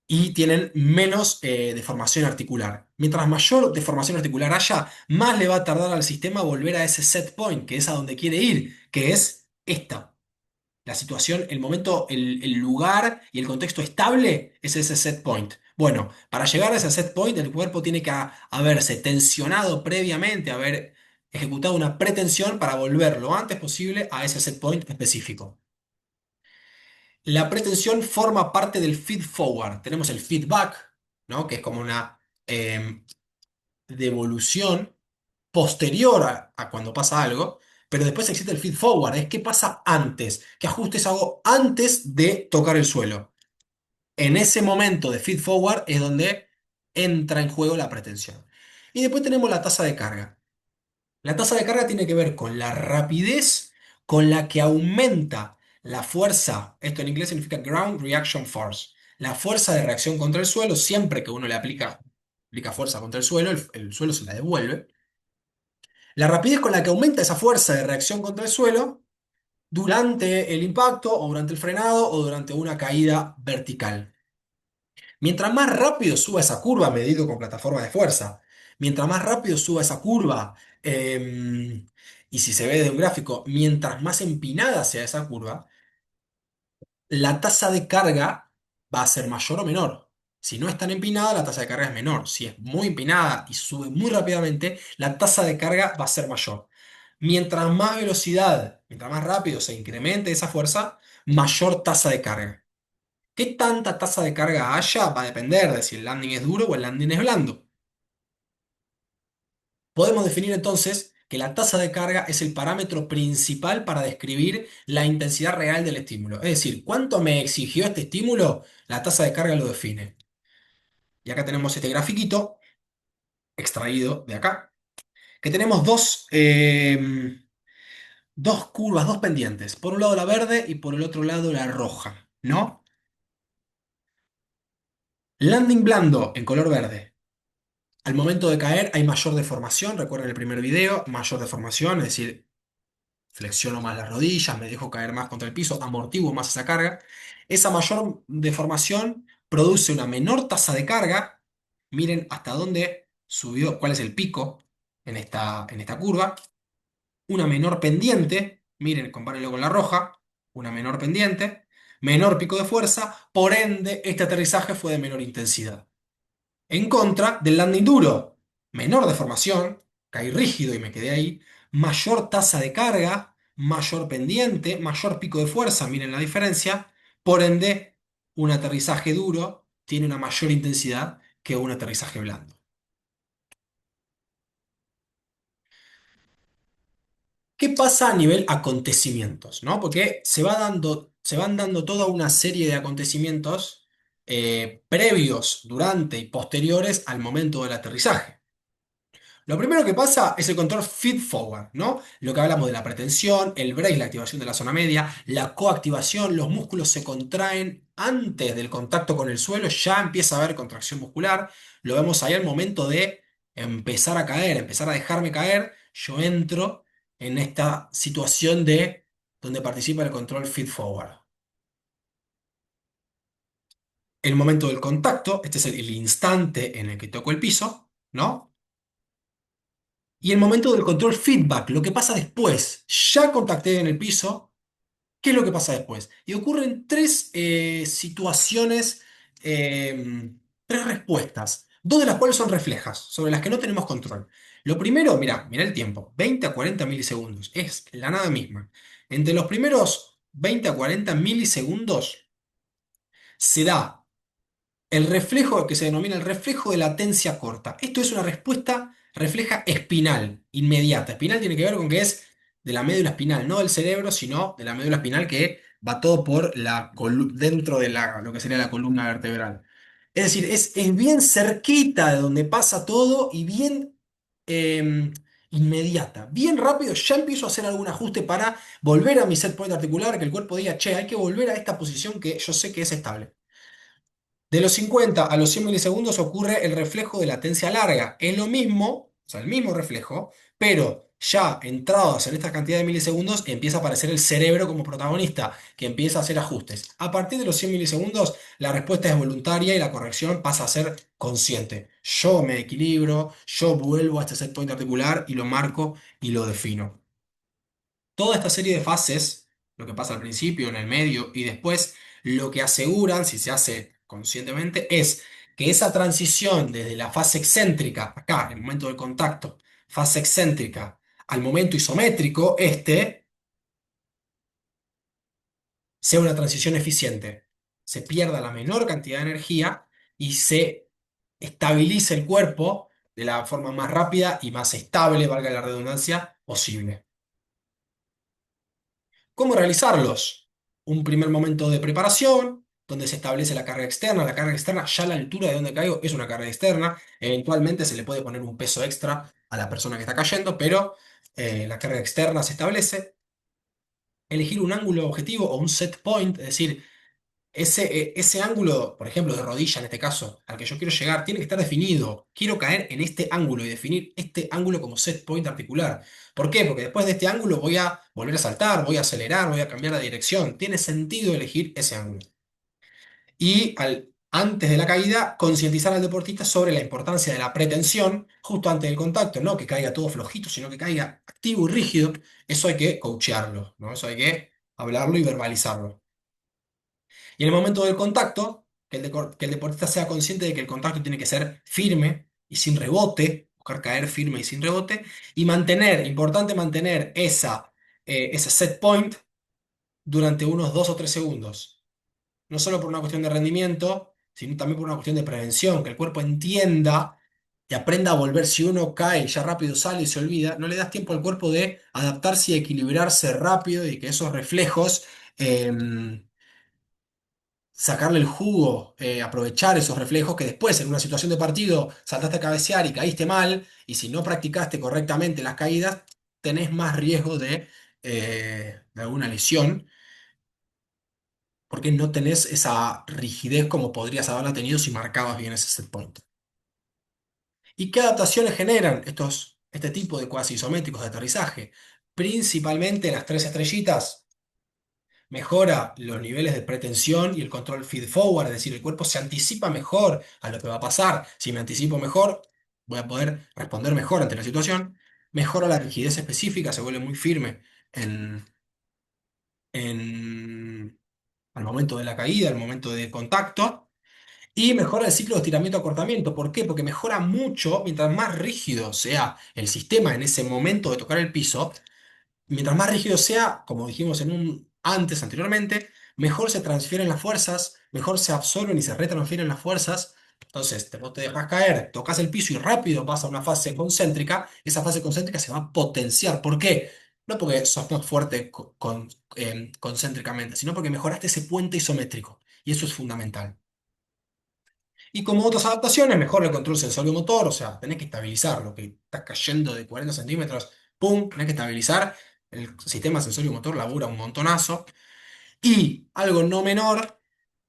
y tienen menos deformación articular. Mientras mayor deformación articular haya, más le va a tardar al sistema volver a ese set point, que es a donde quiere ir, que es esta. La situación, el momento, el lugar y el contexto estable es ese set point. Bueno, para llegar a ese set point, el cuerpo tiene que haberse tensionado previamente, haber ejecutado una pretensión para volver lo antes posible a ese set point específico. La pretensión forma parte del feed forward. Tenemos el feedback, ¿no? Que es como una devolución posterior a cuando pasa algo, pero después existe el feed forward, es qué pasa antes, qué ajustes hago antes de tocar el suelo. En ese momento de feed forward es donde entra en juego la pretensión. Y después tenemos la tasa de carga. La tasa de carga tiene que ver con la rapidez con la que aumenta la fuerza, esto en inglés significa ground reaction force, la fuerza de reacción contra el suelo, siempre que uno le aplica fuerza contra el suelo, el suelo se la devuelve. La rapidez con la que aumenta esa fuerza de reacción contra el suelo durante el impacto o durante el frenado o durante una caída vertical. Mientras más rápido suba esa curva medido con plataforma de fuerza, mientras más rápido suba esa curva, y si se ve de un gráfico, mientras más empinada sea esa curva, la tasa de carga va a ser mayor o menor. Si no es tan empinada, la tasa de carga es menor. Si es muy empinada y sube muy rápidamente, la tasa de carga va a ser mayor. Mientras más velocidad, mientras más rápido se incremente esa fuerza, mayor tasa de carga. ¿Qué tanta tasa de carga haya? Va a depender de si el landing es duro o el landing es blando. Podemos definir entonces que la tasa de carga es el parámetro principal para describir la intensidad real del estímulo. Es decir, cuánto me exigió este estímulo, la tasa de carga lo define. Y acá tenemos este grafiquito extraído de acá, que tenemos dos curvas, dos pendientes. Por un lado la verde y por el otro lado la roja, ¿no? Landing blando en color verde. Al momento de caer hay mayor deformación, recuerden el primer video, mayor deformación, es decir, flexiono más las rodillas, me dejo caer más contra el piso, amortiguo más esa carga. Esa mayor deformación produce una menor tasa de carga. Miren hasta dónde subió, cuál es el pico en esta curva. Una menor pendiente, miren, compárenlo con la roja, una menor pendiente, menor pico de fuerza, por ende, este aterrizaje fue de menor intensidad. En contra del landing duro, menor deformación, caí rígido y me quedé ahí, mayor tasa de carga, mayor pendiente, mayor pico de fuerza, miren la diferencia, por ende, un aterrizaje duro tiene una mayor intensidad que un aterrizaje blando. ¿Qué pasa a nivel acontecimientos, ¿no? Porque se van dando toda una serie de acontecimientos previos, durante y posteriores al momento del aterrizaje. Lo primero que pasa es el control feed forward, ¿no? Lo que hablamos de la pretensión, el brace, la activación de la zona media, la coactivación, los músculos se contraen antes del contacto con el suelo, ya empieza a haber contracción muscular. Lo vemos ahí al momento de empezar a caer, empezar a dejarme caer. Yo entro en esta situación de donde participa el control feed forward. El momento del contacto, este es el instante en el que toco el piso, ¿no? Y el momento del control feedback, lo que pasa después. Ya contacté en el piso, ¿qué es lo que pasa después? Y ocurren tres situaciones, tres respuestas, dos de las cuales son reflejas, sobre las que no tenemos control. Lo primero, mirá el tiempo, 20 a 40 milisegundos, es la nada misma. Entre los primeros 20 a 40 milisegundos se da el reflejo que se denomina el reflejo de latencia corta. Esto es una respuesta refleja espinal, inmediata. Espinal tiene que ver con que es de la médula espinal, no del cerebro, sino de la médula espinal que va todo por dentro de lo que sería la columna vertebral. Es decir, es bien cerquita de donde pasa todo y bien inmediata. Bien rápido, ya empiezo a hacer algún ajuste para volver a mi set point articular, que el cuerpo diga, che, hay que volver a esta posición que yo sé que es estable. De los 50 a los 100 milisegundos ocurre el reflejo de latencia larga. Es lo mismo, o sea, el mismo reflejo, pero ya entrados en esta cantidad de milisegundos empieza a aparecer el cerebro como protagonista, que empieza a hacer ajustes. A partir de los 100 milisegundos, la respuesta es voluntaria y la corrección pasa a ser consciente. Yo me equilibro, yo vuelvo a este set point articular y lo marco y lo defino. Toda esta serie de fases, lo que pasa al principio, en el medio y después, lo que aseguran, si se hace conscientemente, es que esa transición desde la fase excéntrica, acá, el momento del contacto, fase excéntrica, al momento isométrico, sea una transición eficiente. Se pierda la menor cantidad de energía y se estabilice el cuerpo de la forma más rápida y más estable, valga la redundancia, posible. ¿Cómo realizarlos? Un primer momento de preparación, donde se establece la carga externa. La carga externa, ya a la altura de donde caigo, es una carga externa. Eventualmente se le puede poner un peso extra a la persona que está cayendo, pero la carga externa se establece. Elegir un ángulo objetivo o un set point, es decir, ese ángulo, por ejemplo, de rodilla en este caso, al que yo quiero llegar, tiene que estar definido. Quiero caer en este ángulo y definir este ángulo como set point articular. ¿Por qué? Porque después de este ángulo voy a volver a saltar, voy a acelerar, voy a cambiar la dirección. Tiene sentido elegir ese ángulo. Y antes de la caída, concientizar al deportista sobre la importancia de la pretensión justo antes del contacto, no que caiga todo flojito, sino que caiga activo y rígido. Eso hay que coachearlo, ¿no? Eso hay que hablarlo y verbalizarlo. Y en el momento del contacto, que el deportista sea consciente de que el contacto tiene que ser firme y sin rebote, buscar caer firme y sin rebote, y importante mantener ese set point durante unos 2 o 3 segundos. No solo por una cuestión de rendimiento, sino también por una cuestión de prevención, que el cuerpo entienda y aprenda a volver. Si uno cae y ya rápido sale y se olvida, no le das tiempo al cuerpo de adaptarse y equilibrarse rápido y que esos reflejos, sacarle el jugo, aprovechar esos reflejos que después en una situación de partido saltaste a cabecear y caíste mal, y si no practicaste correctamente las caídas, tenés más riesgo de alguna lesión, porque no tenés esa rigidez como podrías haberla tenido si marcabas bien ese set point. ¿Y qué adaptaciones generan este tipo de cuasi isométricos de aterrizaje? Principalmente las tres estrellitas. Mejora los niveles de pretensión y el control feed forward, es decir, el cuerpo se anticipa mejor a lo que va a pasar. Si me anticipo mejor, voy a poder responder mejor ante la situación. Mejora la rigidez específica, se vuelve muy firme en, en- al momento de la caída, al momento de contacto. Y mejora el ciclo de estiramiento-acortamiento. ¿Por qué? Porque mejora mucho, mientras más rígido sea el sistema en ese momento de tocar el piso, mientras más rígido sea, como dijimos anteriormente, mejor se transfieren las fuerzas, mejor se absorben y se retransfieren las fuerzas. Entonces, vos te dejas caer, tocas el piso y rápido pasa a una fase concéntrica, esa fase concéntrica se va a potenciar. ¿Por qué? No porque sos más fuerte concéntricamente, sino porque mejoraste ese puente isométrico. Y eso es fundamental. Y como otras adaptaciones, mejor el control sensorio-motor, o sea, tenés que estabilizar lo que está cayendo de 40 centímetros, ¡pum! Tenés que estabilizar. El sistema sensorio-motor labura un montonazo. Y algo no menor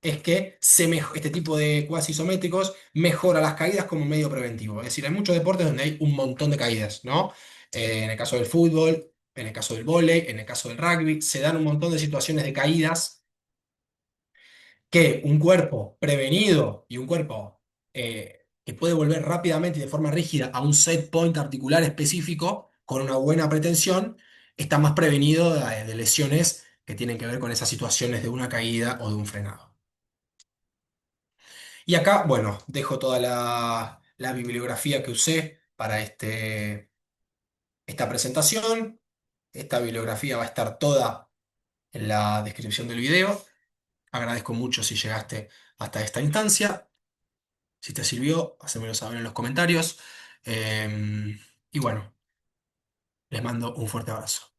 es que este tipo de cuasi isométricos mejora las caídas como medio preventivo. Es decir, hay muchos deportes donde hay un montón de caídas, ¿no? En el caso del fútbol, en el caso del vóley, en el caso del rugby, se dan un montón de situaciones de caídas que un cuerpo prevenido y un cuerpo que puede volver rápidamente y de forma rígida a un set point articular específico con una buena pretensión, está más prevenido de lesiones que tienen que ver con esas situaciones de una caída o de un frenado. Y acá, bueno, dejo toda la bibliografía que usé para esta presentación. Esta bibliografía va a estar toda en la descripción del video. Agradezco mucho si llegaste hasta esta instancia. Si te sirvió, hacémelo saber en los comentarios. Y bueno, les mando un fuerte abrazo.